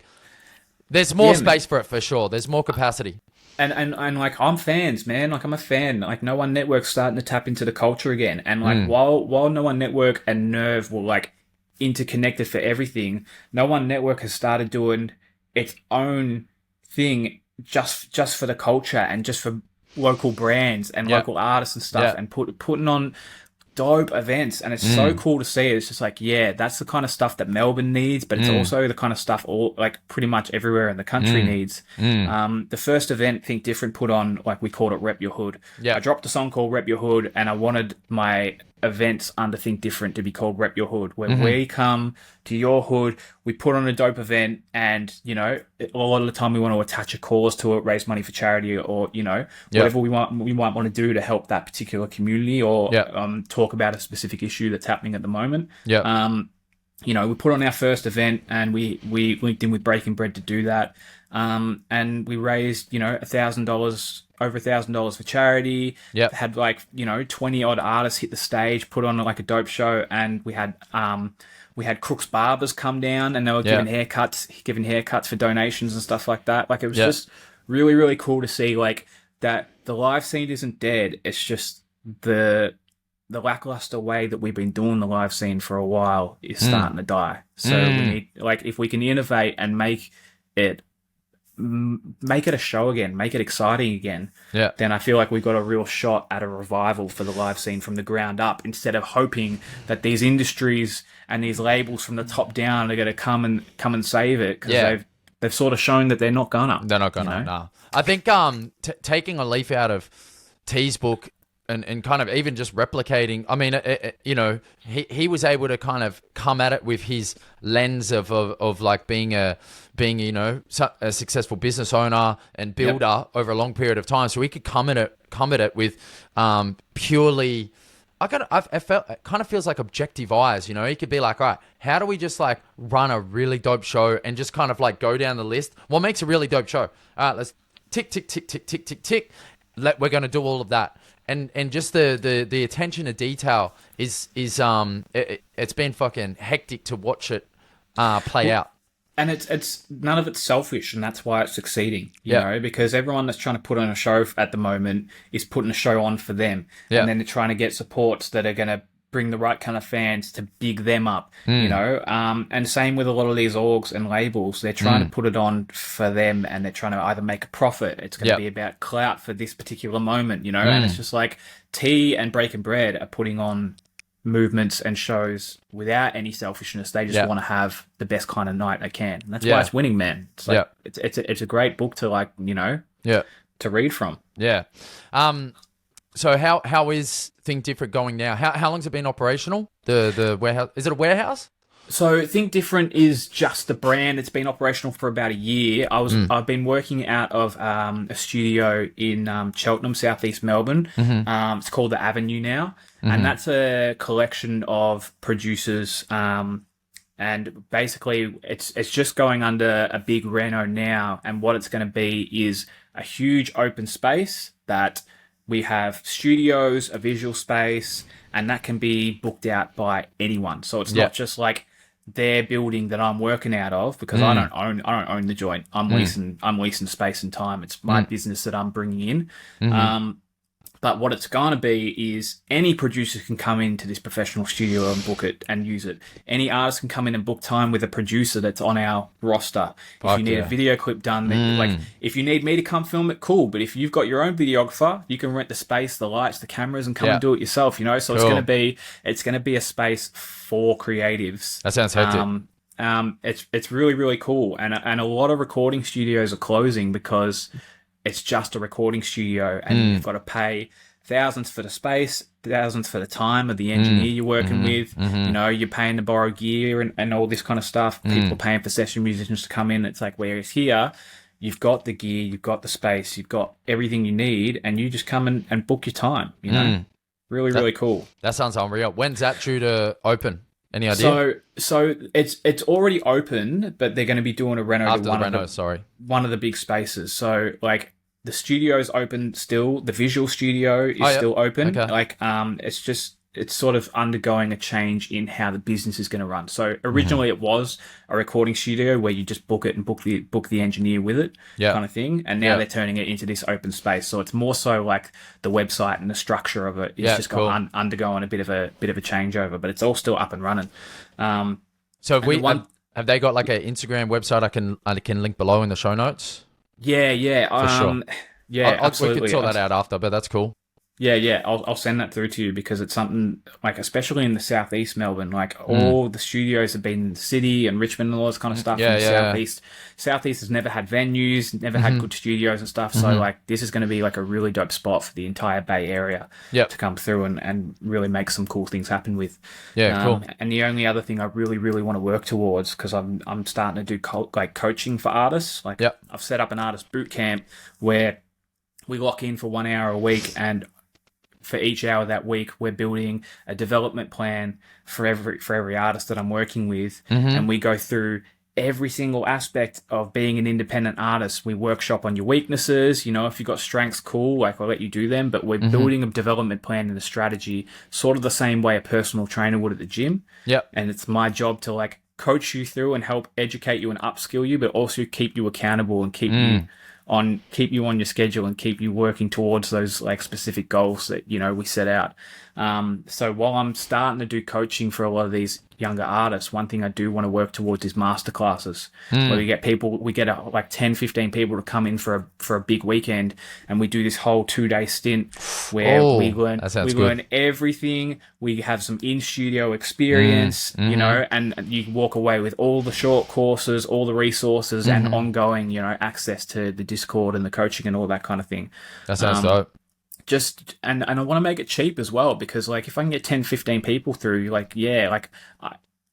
there's more space for it for sure. There's more capacity. And like, I'm fans, man. Like, I'm a fan. Like, No One Network's starting to tap into the culture again. And like, while No One Network and Nerve were like interconnected for everything, No One Network has started doing its own thing just for the culture and just for local brands and Yeah. local artists and stuff, Yeah. and putting on dope events, and it's so cool to see. It's just like, yeah, that's the kind of stuff that Melbourne needs, but it's also the kind of stuff all like pretty much everywhere in the country needs. The first event Think Different put on, like, we called it Rep Your Hood. Yeah. I dropped a song called Rep Your Hood, and I wanted my events under Think Different to be called Rep Your Hood, where we come to your hood, we put on a dope event, and, you know, a lot of the time we want to attach a cause to it, raise money for charity, or, you know, whatever we might want to do to help that particular community, or talk about a specific issue that's happening at the moment. You know, we put on our first event, and we linked in with Breaking Bread to do that. And we raised, you know, $1,000, over $1,000 for charity. Had, like, you know, 20 odd artists hit the stage, put on like a dope show, and we had Crooks Barbers come down, and they were giving haircuts for donations and stuff like that. Like, it was just really, really cool to see, like, that the live scene isn't dead. It's just the lackluster way that we've been doing the live scene for a while is starting to die. So we need, like, if we can innovate and make it a show again, make it exciting again, then I feel like we've got a real shot at a revival for the live scene from the ground up, instead of hoping that these industries and these labels from the top down are going to come and save it, because they've sort of shown that they're not gonna. You know? Nah. I think taking a leaf out of T's book and kind of even just replicating, I mean, you know, he was able to kind of come at it with his lens of like being you know, a successful business owner and builder over a long period of time. So he could come at it with purely, it kind of feels like objective eyes, you know. He could be like, all right, how do we just like run a really dope show, and just kind of like go down the list? What makes a really dope show? All right, let's tick, tick, tick, tick, tick, tick, tick. We're going to do all of that. And just the attention to detail is it's been fucking hectic to watch it play out. And it's none of it's selfish, and that's why it's succeeding, you know, because everyone that's trying to put on a show at the moment is putting a show on for them. And then they're trying to get supports that are going to bring the right kind of fans to big them up, you know. And same with a lot of these orgs and labels. They're trying to put it on for them, and they're trying to either make a profit. It's going to be about clout for this particular moment, you know. And it's just like T and Breaking Bread are putting on movements and shows without any selfishness. They just want to have the best kind of night they can. And that's why it's winning, man. It's like, it's a great book to, like, you know, to read from. So how is Think Different going now? How long's it been operational? The warehouse, is it a warehouse? So Think Different is just the brand. It's been operational for about a year. I've been working out of a studio in Cheltenham, southeast Melbourne. It's called The Avenue now, and that's a collection of producers. And basically, it's just going under a big reno now. And what it's going to be is a huge open space that we have studios, a visual space, and that can be booked out by anyone. So it's not just like their building that I'm working out of, because I don't own the joint. I'm leasing space and time. It's my business that I'm bringing in. But what it's going to be is any producer can come into this professional studio and book it and use it. Any artist can come in and book time with a producer that's on our roster. If you need a video clip done, then, like, if you need me to come film it, cool. But if you've got your own videographer, you can rent the space, the lights, the cameras, and come and do it yourself, you know? So it's going to be a space for creatives. That sounds hectic. It's really, really cool. And a lot of recording studios are closing because it's just a recording studio, and you've got to pay thousands for the space, thousands for the time of the engineer you're working with. You know, you're paying to borrow gear and all this kind of stuff. People are paying for session musicians to come in. It's like, whereas here, you've got the gear, you've got the space, you've got everything you need, and you just come and book your time, you know? Really cool. That sounds unreal. When's that due to open? Any idea? So it's already open, but they're going to be doing a reno after to one of the big spaces. So, like, the studio's open still. The visual studio is still open. Okay. Like, it's sort of undergoing a change in how the business is going to run. So originally it was a recording studio where you just book it and book the engineer with it, kind of thing. And now they're turning it into this open space. So it's more so like the website and the structure of it is just undergoing a bit of a changeover, but it's all still up and running. So have they got like an Instagram website I can link below in the show notes? Yeah. For sure. Yeah, We absolutely. can sort that out after, but that's cool. Yeah. I'll send that through to you because it's something like, especially in the southeast Melbourne, like all the studios have been in the city and Richmond and all this kind of stuff. Yeah, And the yeah. southeast has never had venues, never had good studios and stuff. So like, this is going to be like a really dope spot for the entire Bay Area Yep. to come through and really make some cool things happen with. Yeah, cool. And the only other thing I really want to work towards, because I'm starting to do coaching for artists. Like, Yep. I've set up an artist boot camp where we lock in for 1 hour a week, and for each hour that week, we're building a development plan for every artist that I'm working with, and we go through every single aspect of being an independent artist. We workshop on your weaknesses. You know, if you've got strengths, cool, like I'll let you do them, but we're building a development plan and a strategy, sort of the same way a personal trainer would at the gym. Yep. And it's my job to like coach you through and help educate you and upskill you, but also keep you accountable and keep you on your schedule and keep you working towards those like specific goals that, you know, we set out. So while I'm starting to do coaching for a lot of these younger artists, one thing I do want to work towards is masterclasses, where we get like 10, 15 people to come in for a big weekend, and we do this whole 2-day stint where we learn everything. We have some in-studio experience, you know, and you walk away with all the short courses, all the resources, and ongoing, you know, access to the Discord and the coaching and all that kind of thing. That sounds dope. And I want to make it cheap as well, because like if I can get 10, 15 people through, like, yeah, like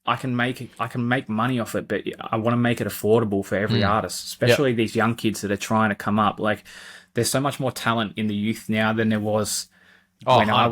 I can make money off it, but I want to make it affordable for every artist, especially these young kids that are trying to come up. Like, there's so much more talent in the youth now than there was when I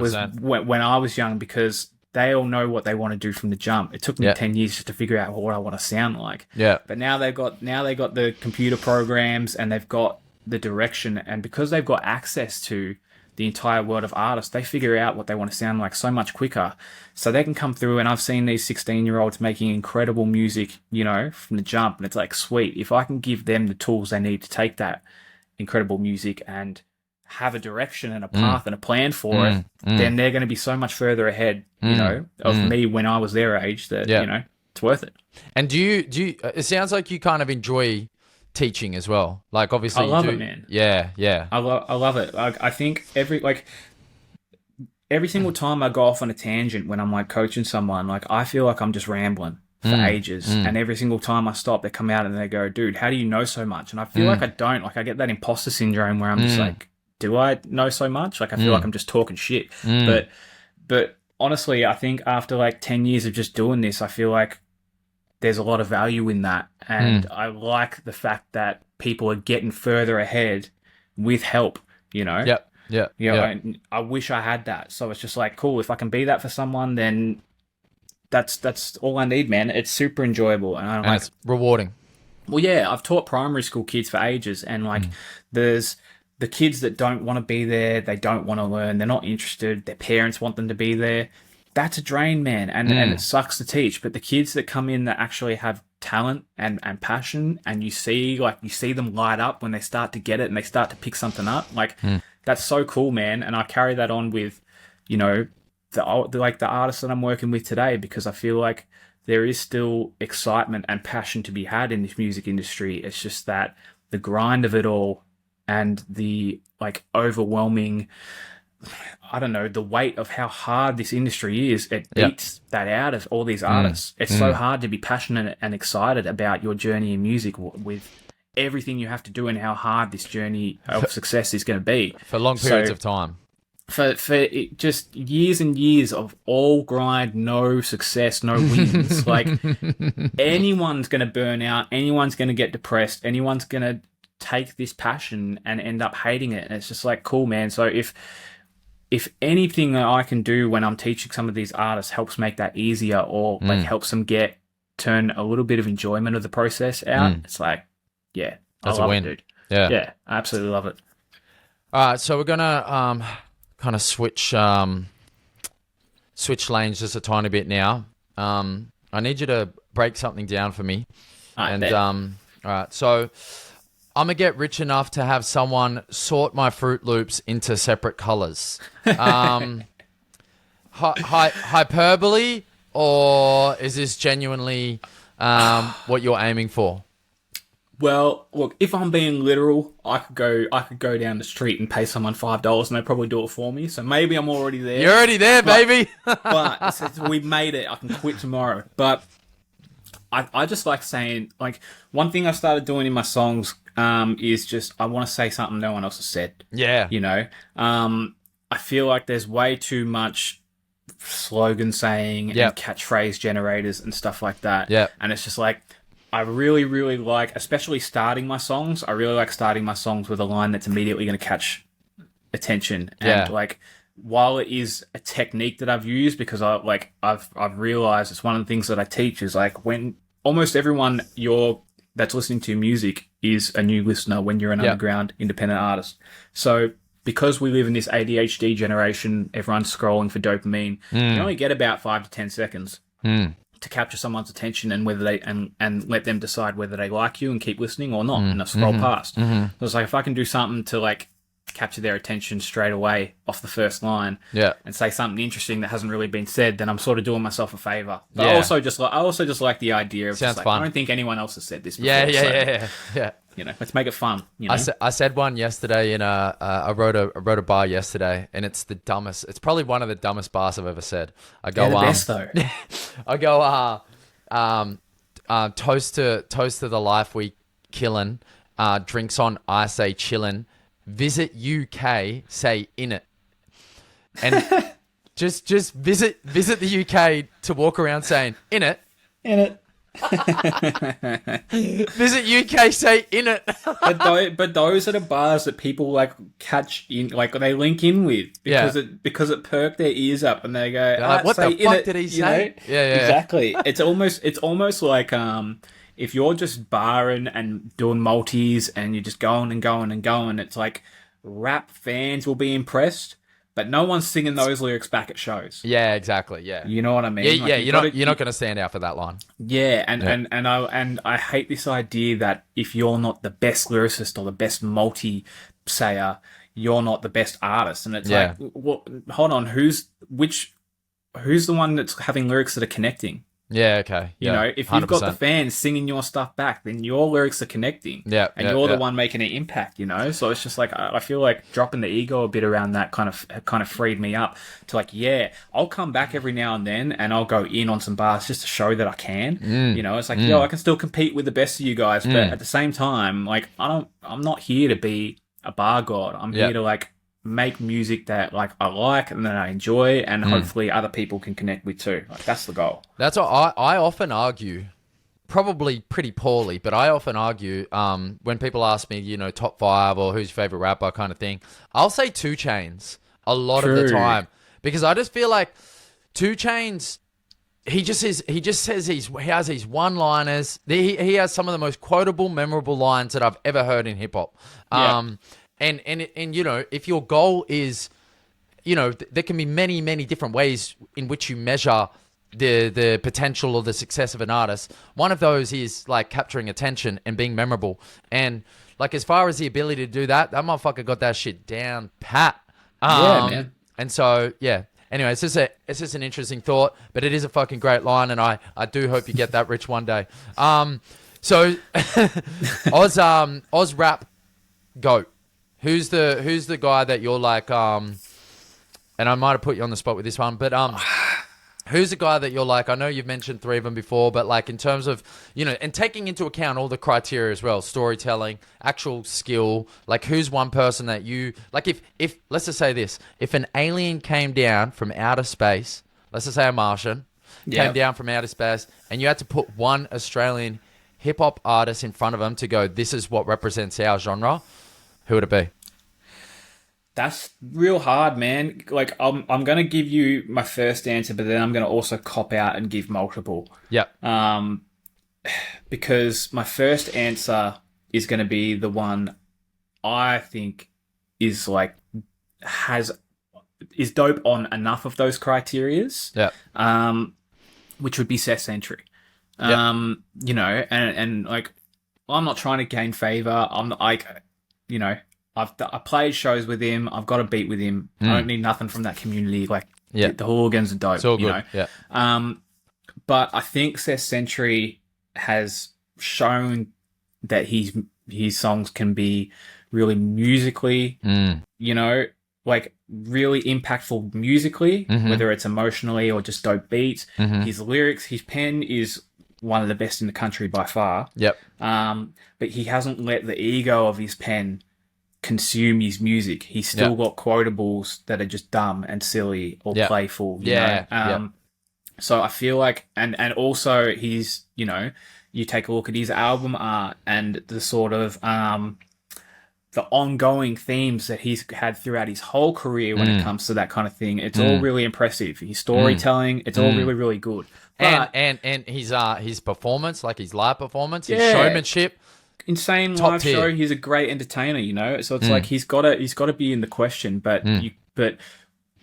was young, because they all know what they want to do from the jump. It took me 10 years just to figure out what I want to sound like. Yeah. But now they got the computer programs, and they've got the direction, and because they've got access to the entire world of artists, they figure out what they want to sound like so much quicker. So they can come through, and I've seen these 16-year-olds making incredible music, you know, from the jump. And it's like, sweet, if I can give them the tools they need to take that incredible music and have a direction and a path and a plan for it, then they're going to be so much further ahead, you know, of me when I was their age, that, you know, it's worth it. And do you, it sounds like you kind of enjoy teaching as well. Like, obviously, I love it, man. Yeah. I love it. I think every single time I go off on a tangent when I'm like coaching someone, like I feel like I'm just rambling for ages. And every single time I stop, they come out and they go, dude, how do you know so much? And I feel like I don't. Like, I get that imposter syndrome where I'm just like, do I know so much? Like, I feel like I'm just talking shit. But honestly, I think after like 10 years of just doing this, I feel like there's a lot of value in that. And I like the fact that people are getting further ahead with help, you know? Yeah. I wish I had that. So it's just like, cool, if I can be that for someone, then that's all I need, man. It's super enjoyable. And it's rewarding. Well, yeah, I've taught primary school kids for ages, and like there's the kids that don't want to be there, they don't want to learn, they're not interested, their parents want them to be there. That's a drain, man, and it sucks to teach. But the kids that come in that actually have talent and passion, and you see them light up when they start to get it and they start to pick something up, like that's so cool, man. And I carry that on with, you know, the artists that I'm working with today, because I feel like there is still excitement and passion to be had in this music industry. It's just that the grind of it all and the like overwhelming, I don't know, the weight of how hard this industry is, it beats that out of all these artists. It's so hard to be passionate and excited about your journey in music with everything you have to do and how hard this journey of success is going to be. For long periods of time. For just years and years of all grind, no success, no wins. Like, anyone's going to burn out, anyone's going to get depressed, anyone's going to take this passion and end up hating it. And it's just like, cool, man. So if anything that I can do when I'm teaching some of these artists helps make that easier, or like helps them turn a little bit of enjoyment of the process out, it's like, yeah, that's I love a win. it, dude. Yeah, I absolutely love it. All right, so we're gonna kind of switch lanes just a tiny bit now. I need you to break something down for me. All right, so I'm going to get rich enough to have someone sort my Fruit Loops into separate colors. Hyperbole, or is this genuinely what you're aiming for? Well, look, if I'm being literal, I could go down the street and pay someone $5 and they'd probably do it for me. So maybe I'm already there. You're already there, baby. But since we've made it, I can quit tomorrow. But I just like saying, like, one thing I started doing in my songs is just, I want to say something no one else has said. Yeah. You know? I feel like there's way too much slogan saying and catchphrase generators and stuff like that. Yeah. And it's just like, I really, really like, especially starting my songs, I really like starting my songs with a line that's immediately going to catch attention. And like, while it is a technique that I've used, because I've realized it's one of the things that I teach is like, when almost everyone that's listening to music is a new listener when you're an underground independent artist. So because we live in this ADHD generation, everyone's scrolling for dopamine. You only get about 5 to 10 seconds to capture someone's attention and whether they and let them decide whether they like you and keep listening or not, and they'll scroll past. So it's like, if I can do something to like capture their attention straight away off the first line, and say something interesting that hasn't really been said, then I'm sort of doing myself a favor. But I also just like the idea of just like, I don't think anyone else has said this before. Yeah. You know, let's make it fun. You know? I said one yesterday in I wrote a bar yesterday, and it's the dumbest. It's probably one of the dumbest bars I've ever said. I go, the best though. I go, toast to the life we killin'. Drinks on ice, say chillin'. Visit UK, say in it, and just visit the UK to walk around saying in it. Visit UK, say in it. but those are the bars that people like catch in, like they link in with because it perked their ears up and they go, like, what the fuck did he say? Yeah, exactly. It's almost like if you're just barring and doing multis and you're just going and going and going, it's like rap fans will be impressed. But no one's singing those lyrics back at shows. Yeah, exactly. Yeah, you know what I mean. Yeah, you're not going to stand out for that line. Yeah, and I hate this idea that if you're not the best lyricist or the best multi-sayer, you're not the best artist. And it's like, well, hold on, who's the one that's having lyrics that are connecting? Yeah, okay. You know, if you've got the fans singing your stuff back, then your lyrics are connecting. Yeah. And you're the one making an impact, you know? So it's just like, I feel like dropping the ego a bit around that kind of freed me up to like, I'll come back every now and then and I'll go in on some bars just to show that I can. You know, it's like, I can still compete with the best of you guys, but at the same time, like, I'm not here to be a bar god. I'm here to like make music that like I like and that I enjoy, and hopefully other people can connect with too. Like, that's the goal. That's what I often argue, probably pretty poorly, but I often argue when people ask me, you know, top 5 or who's your favorite rapper kind of thing, I'll say 2 Chainz a lot of the time, because I just feel like 2 Chainz, he has these one-liners. He has some of the most quotable, memorable lines that I've ever heard in hip hop. And you know, if your goal is, you know, there can be many, many different ways in which you measure the potential or the success of an artist. One of those is like capturing attention and being memorable. And like, as far as the ability to do that motherfucker got that shit down pat. Man. And so, anyway, it's just an interesting thought, but it is a fucking great line, and I do hope you get that rich one day. So Oz rap GOAT. Who's the guy that you're like, and I might have put you on the spot with this one, but who's the guy that you're like, I know you've mentioned 3 of them before, but like in terms of, you know, and taking into account all the criteria as well, storytelling, actual skill, like who's one person that you, like if let's just say this, if an alien came down from outer space, let's just say a Martian, came down from outer space, and you had to put one Australian hip-hop artist in front of them to go, this is what represents our genre, who would it be? That's real hard, man. Like, I'm going to give you my first answer, but then I'm going to also cop out and give multiple. Yep. Because my first answer is going to be the one I think is like, is dope on enough of those criterias. Yeah. Which would be Seth Sentry. You know, and like, I'm not trying to gain favor. I'm like, you know, I played shows with him. I've got a beat with him. I don't need nothing from that community. Like, the hooligans are dope. It's all good. You know? Yeah. But I think Seth Sentry has shown that his songs can be really musically, you know, like really impactful musically, whether it's emotionally or just dope beats. His lyrics, his pen is one of the best in the country by far. Yep. But he hasn't let the ego of his pen consume his music. He's still got quotables that are just dumb and silly or playful. You know? So I feel like, and also he's, you know, you take a look at his album art and the sort of the ongoing themes that he's had throughout his whole career when it comes to that kind of thing. It's all really impressive. His storytelling, it's all really, really good. But, and his performance, like his live performance, his showmanship, insane top live tier. show. He's a great entertainer, you know. So it's like he's got to be in the question. But but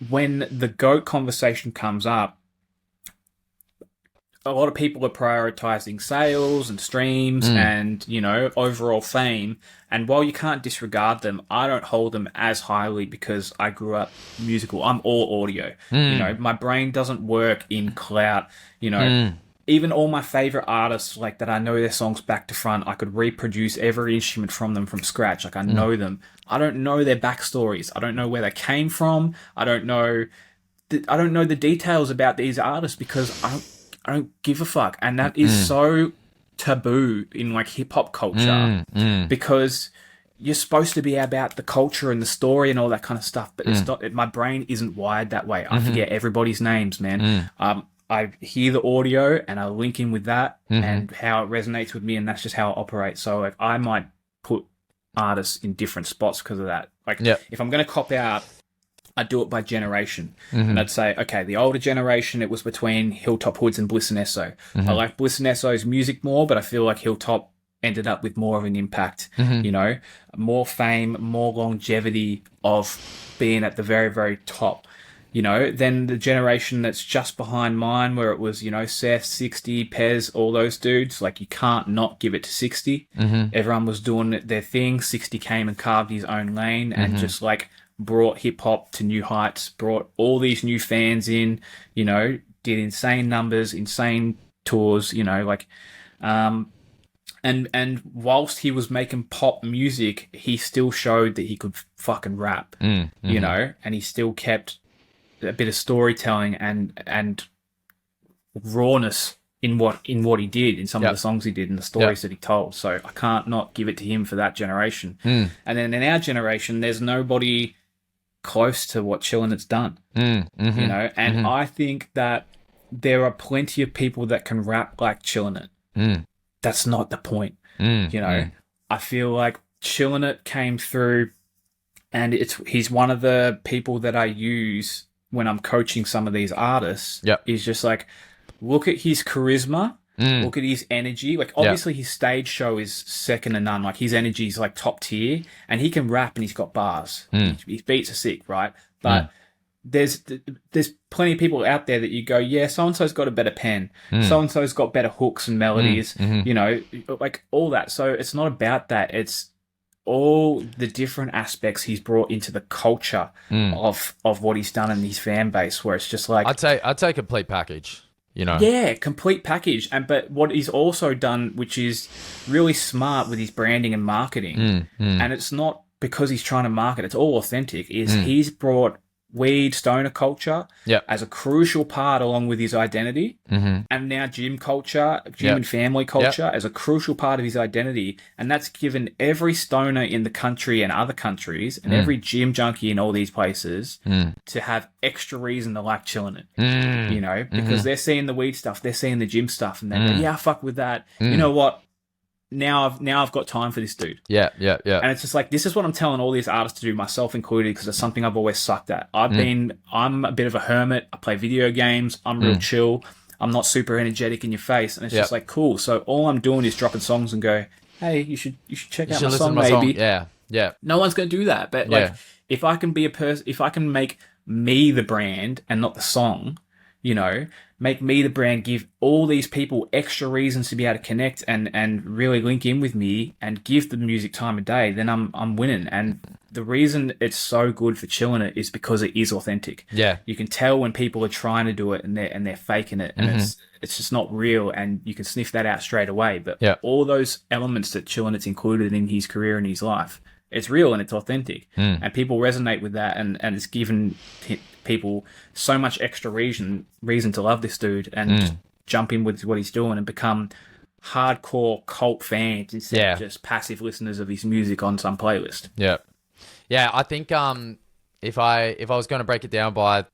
when the GOAT conversation comes up, a lot of people are prioritizing sales and streams and, you know, overall fame. And while you can't disregard them, I don't hold them as highly because I grew up musical. I'm all audio. You know, my brain doesn't work in clout. You know, even all my favorite artists, like that I know their songs back to front, I could reproduce every instrument from them from scratch. Like I know them. I don't know their backstories. I don't know where they came from. I don't know the details about these artists because I don't give a fuck. And that is so taboo in like hip hop culture because you're supposed to be about the culture and the story and all that kind of stuff. But it's not, my brain isn't wired that way. I forget everybody's names, man. I hear the audio and I link in with that and how it resonates with me. And that's just how it operates. So like, I might put artists in different spots because of that. Like if I'm going to cop out, I do it by generation. And I'd say, okay, the older generation, it was between Hilltop Hoods and Bliss and Esso. I like Bliss and Esso's music more, but I feel like Hilltop ended up with more of an impact, you know, more fame, more longevity of being at the very, very top, you know. Then the generation that's just behind mine, where it was, you know, Seth, 60, Pez, all those dudes, like you can't not give it to 60. Everyone was doing their thing. 60 came and carved his own lane and just like brought hip hop to new heights, brought all these new fans in, you know, did insane numbers, insane tours, you know, like, and whilst he was making pop music, he still showed that he could fucking rap, you know, and he still kept a bit of storytelling and rawness in what he did, in some of the songs he did and the stories that he told. So I can't not give it to him for that generation. And then in our generation, there's nobody close to what Chillinit's done, you know, and I think that there are plenty of people that can rap like Chillinit. That's not the point, you know. I feel like Chillinit came through, and he's one of the people that I use when I'm coaching some of these artists. Is just like, look at his charisma. Look at his energy. Like, obviously, his stage show is second to none. Like, his energy is like top tier, and he can rap and he's got bars. His beats are sick, right? But there's plenty of people out there that you go, yeah, so and so's got a better pen. So and so's got better hooks and melodies. You know, like all that. So it's not about that. It's all the different aspects he's brought into the culture of what he's done in his fan base. Where it's just like, I'd say complete package. You know? Yeah, complete package. But what he's also done, which is really smart with his branding and marketing, and it's not because he's trying to market, it's all authentic, is he's brought weed, stoner culture as a crucial part along with his identity, and now gym culture, gym and family culture as a crucial part of his identity. And that's given every stoner in the country and other countries and every gym junkie in all these places to have extra reason to like chilling it, you know, because they're seeing the weed stuff, they're seeing the gym stuff, and they go, yeah, I fuck with that. You know what? Now I've got time for this dude. Yeah. And it's just like, this is what I'm telling all these artists to do, myself included, because it's something I've always sucked at. I'm a bit of a hermit. I play video games. I'm real chill. I'm not super energetic in your face. And it's just like, cool. So all I'm doing is dropping songs and go, hey, you should check out my song, maybe. Yeah. No one's going to do that. But like, if I can be if I can make me the brand and not the song, make me the brand, give all these people extra reasons to be able to connect and really link in with me and give the music time of day, then I'm winning. And the reason it's so good for chilling it is because it is authentic. Yeah. You can tell when people are trying to do it and they're faking it, and it's just not real, and you can sniff that out straight away. But all those elements that Chillin' It's included in his career and his life, it's real and it's authentic, and people resonate with that, and it's given people so much extra reason to love this dude and just jump in with what he's doing and become hardcore cult fans instead of just passive listeners of his music on some playlist. Yeah, I think if I was going to break it down by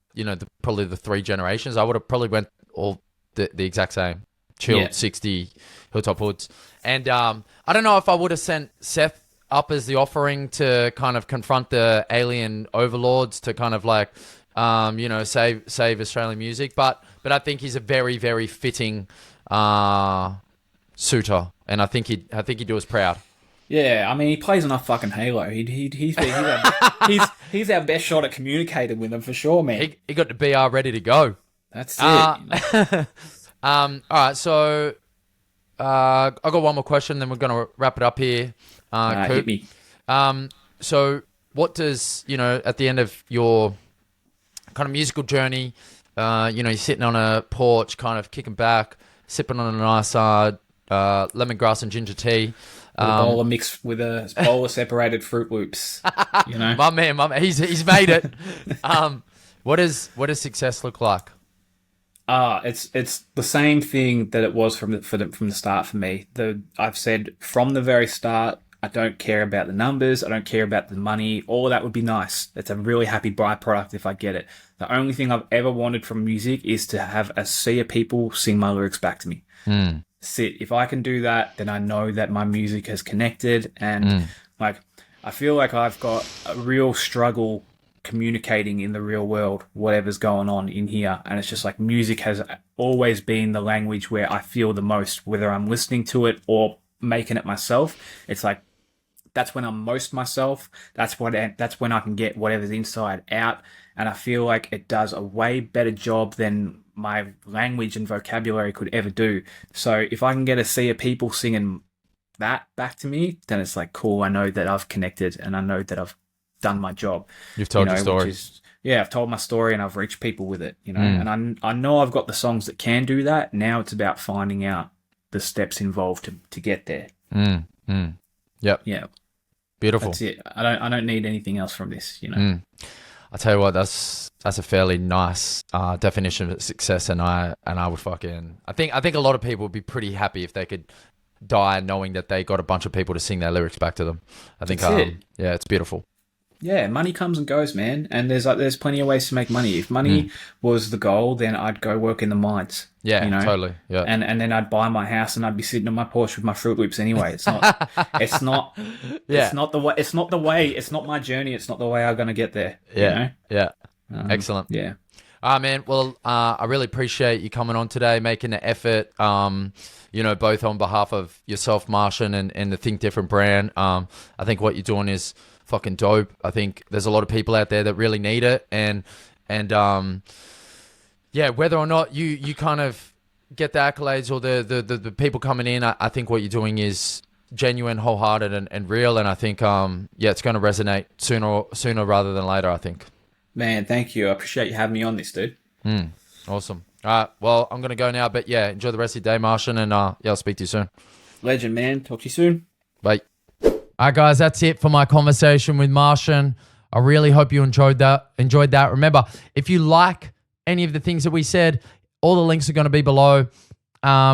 probably the 3 generations, I would have probably went all the exact same. Chilled, 60, Hilltop Hoods, and I don't know if I would have sent Seth up as the offering to kind of confront the alien overlords to kind of like save Australian music, but I think he's a very, very fitting suitor, and I think he'd do us proud. Yeah, I mean, he plays enough fucking Halo. He's our best shot at communicating with him for sure, man. He got the BR ready to go. That's it. All right, so I got one more question, then we're gonna wrap it up here. Hit me. So what does at the end of your kind of musical journey, you're sitting on a porch, kind of kicking back, sipping on a nice lemongrass and ginger tea. With a bowl of mixed with a bowl of separated Fruit Loops. My man, he's made it. What does success look like? It's the same thing that it was from the start for me. I've said from the very start, I don't care about the numbers. I don't care about the money. All of that would be nice. It's a really happy byproduct if I get it. The only thing I've ever wanted from music is to have a sea of people sing my lyrics back to me. If I can do that, then I know that my music has connected. And I feel like I've got a real struggle communicating in the real world, whatever's going on in here. And it's just like music has always been the language where I feel the most, whether I'm listening to it or making it myself. It's like, that's when I'm most myself. That's when I can get whatever's inside out. And I feel like it does a way better job than my language and vocabulary could ever do. So if I can get a sea of people singing that back to me, then it's like, cool. I know that I've connected and I know that I've done my job. You've told your story. I've told my story and I've reached people with it, and I know I've got the songs that can do that. Now it's about finding out the steps involved to get there. Yep. Yeah. Beautiful. That's it. I don't need anything else from this, I'll tell you what, that's a fairly nice definition of success, and I would I think a lot of people would be pretty happy if they could die knowing that they got a bunch of people to sing their lyrics back to them. I think it's beautiful. Yeah, money comes and goes, man, and there's plenty of ways to make money. If money was the goal, then I'd go work in the mines. Yeah, totally. Yeah, and then I'd buy my house and I'd be sitting on my porch with my Fruit Loops anyway. It's not. It's not the way. It's not the way. It's not my journey. It's not the way I'm gonna get there. Yeah, excellent. Yeah. Man. Well, I really appreciate you coming on today, making the effort. Both on behalf of yourself, Martian, and the Think Different brand. I think what you're doing is fucking dope. I think there's a lot of people out there that really need it, and whether or not you kind of get the accolades or the people coming in, I think what you're doing is genuine, wholehearted, and real, and I think it's going to resonate sooner rather than later, I think. Man, thank you. I appreciate you having me on this, dude. Awesome. All right, well, I'm going to go now, but enjoy the rest of your day, Martian, and I'll speak to you soon. Legend, man. Talk to you soon. Bye. All right, guys, that's it for my conversation with Martian. I really hope you enjoyed that. Remember, if you like any of the things that we said, all the links are going to be below.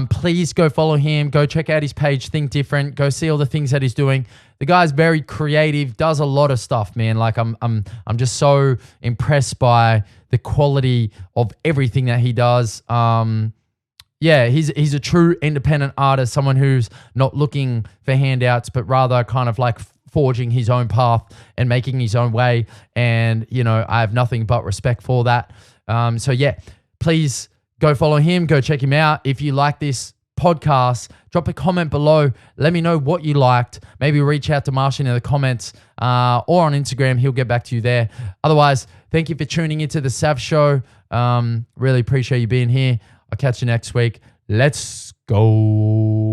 Please go follow him. Go check out his page, Think Different. Go see all the things that he's doing. The guy's very creative, does a lot of stuff, man. Like I'm just so impressed by the quality of everything that he does. He's a true independent artist, someone who's not looking for handouts, but rather kind of like forging his own path and making his own way. And, I have nothing but respect for that. Please go follow him, go check him out. If you like this podcast. Drop a comment below. Let me know what you liked. Maybe reach out to Martian in the comments or on Instagram. He'll get back to you there. Otherwise, thank you for tuning into the Sav Show. Really appreciate you being here. I'll catch you next week. Let's go.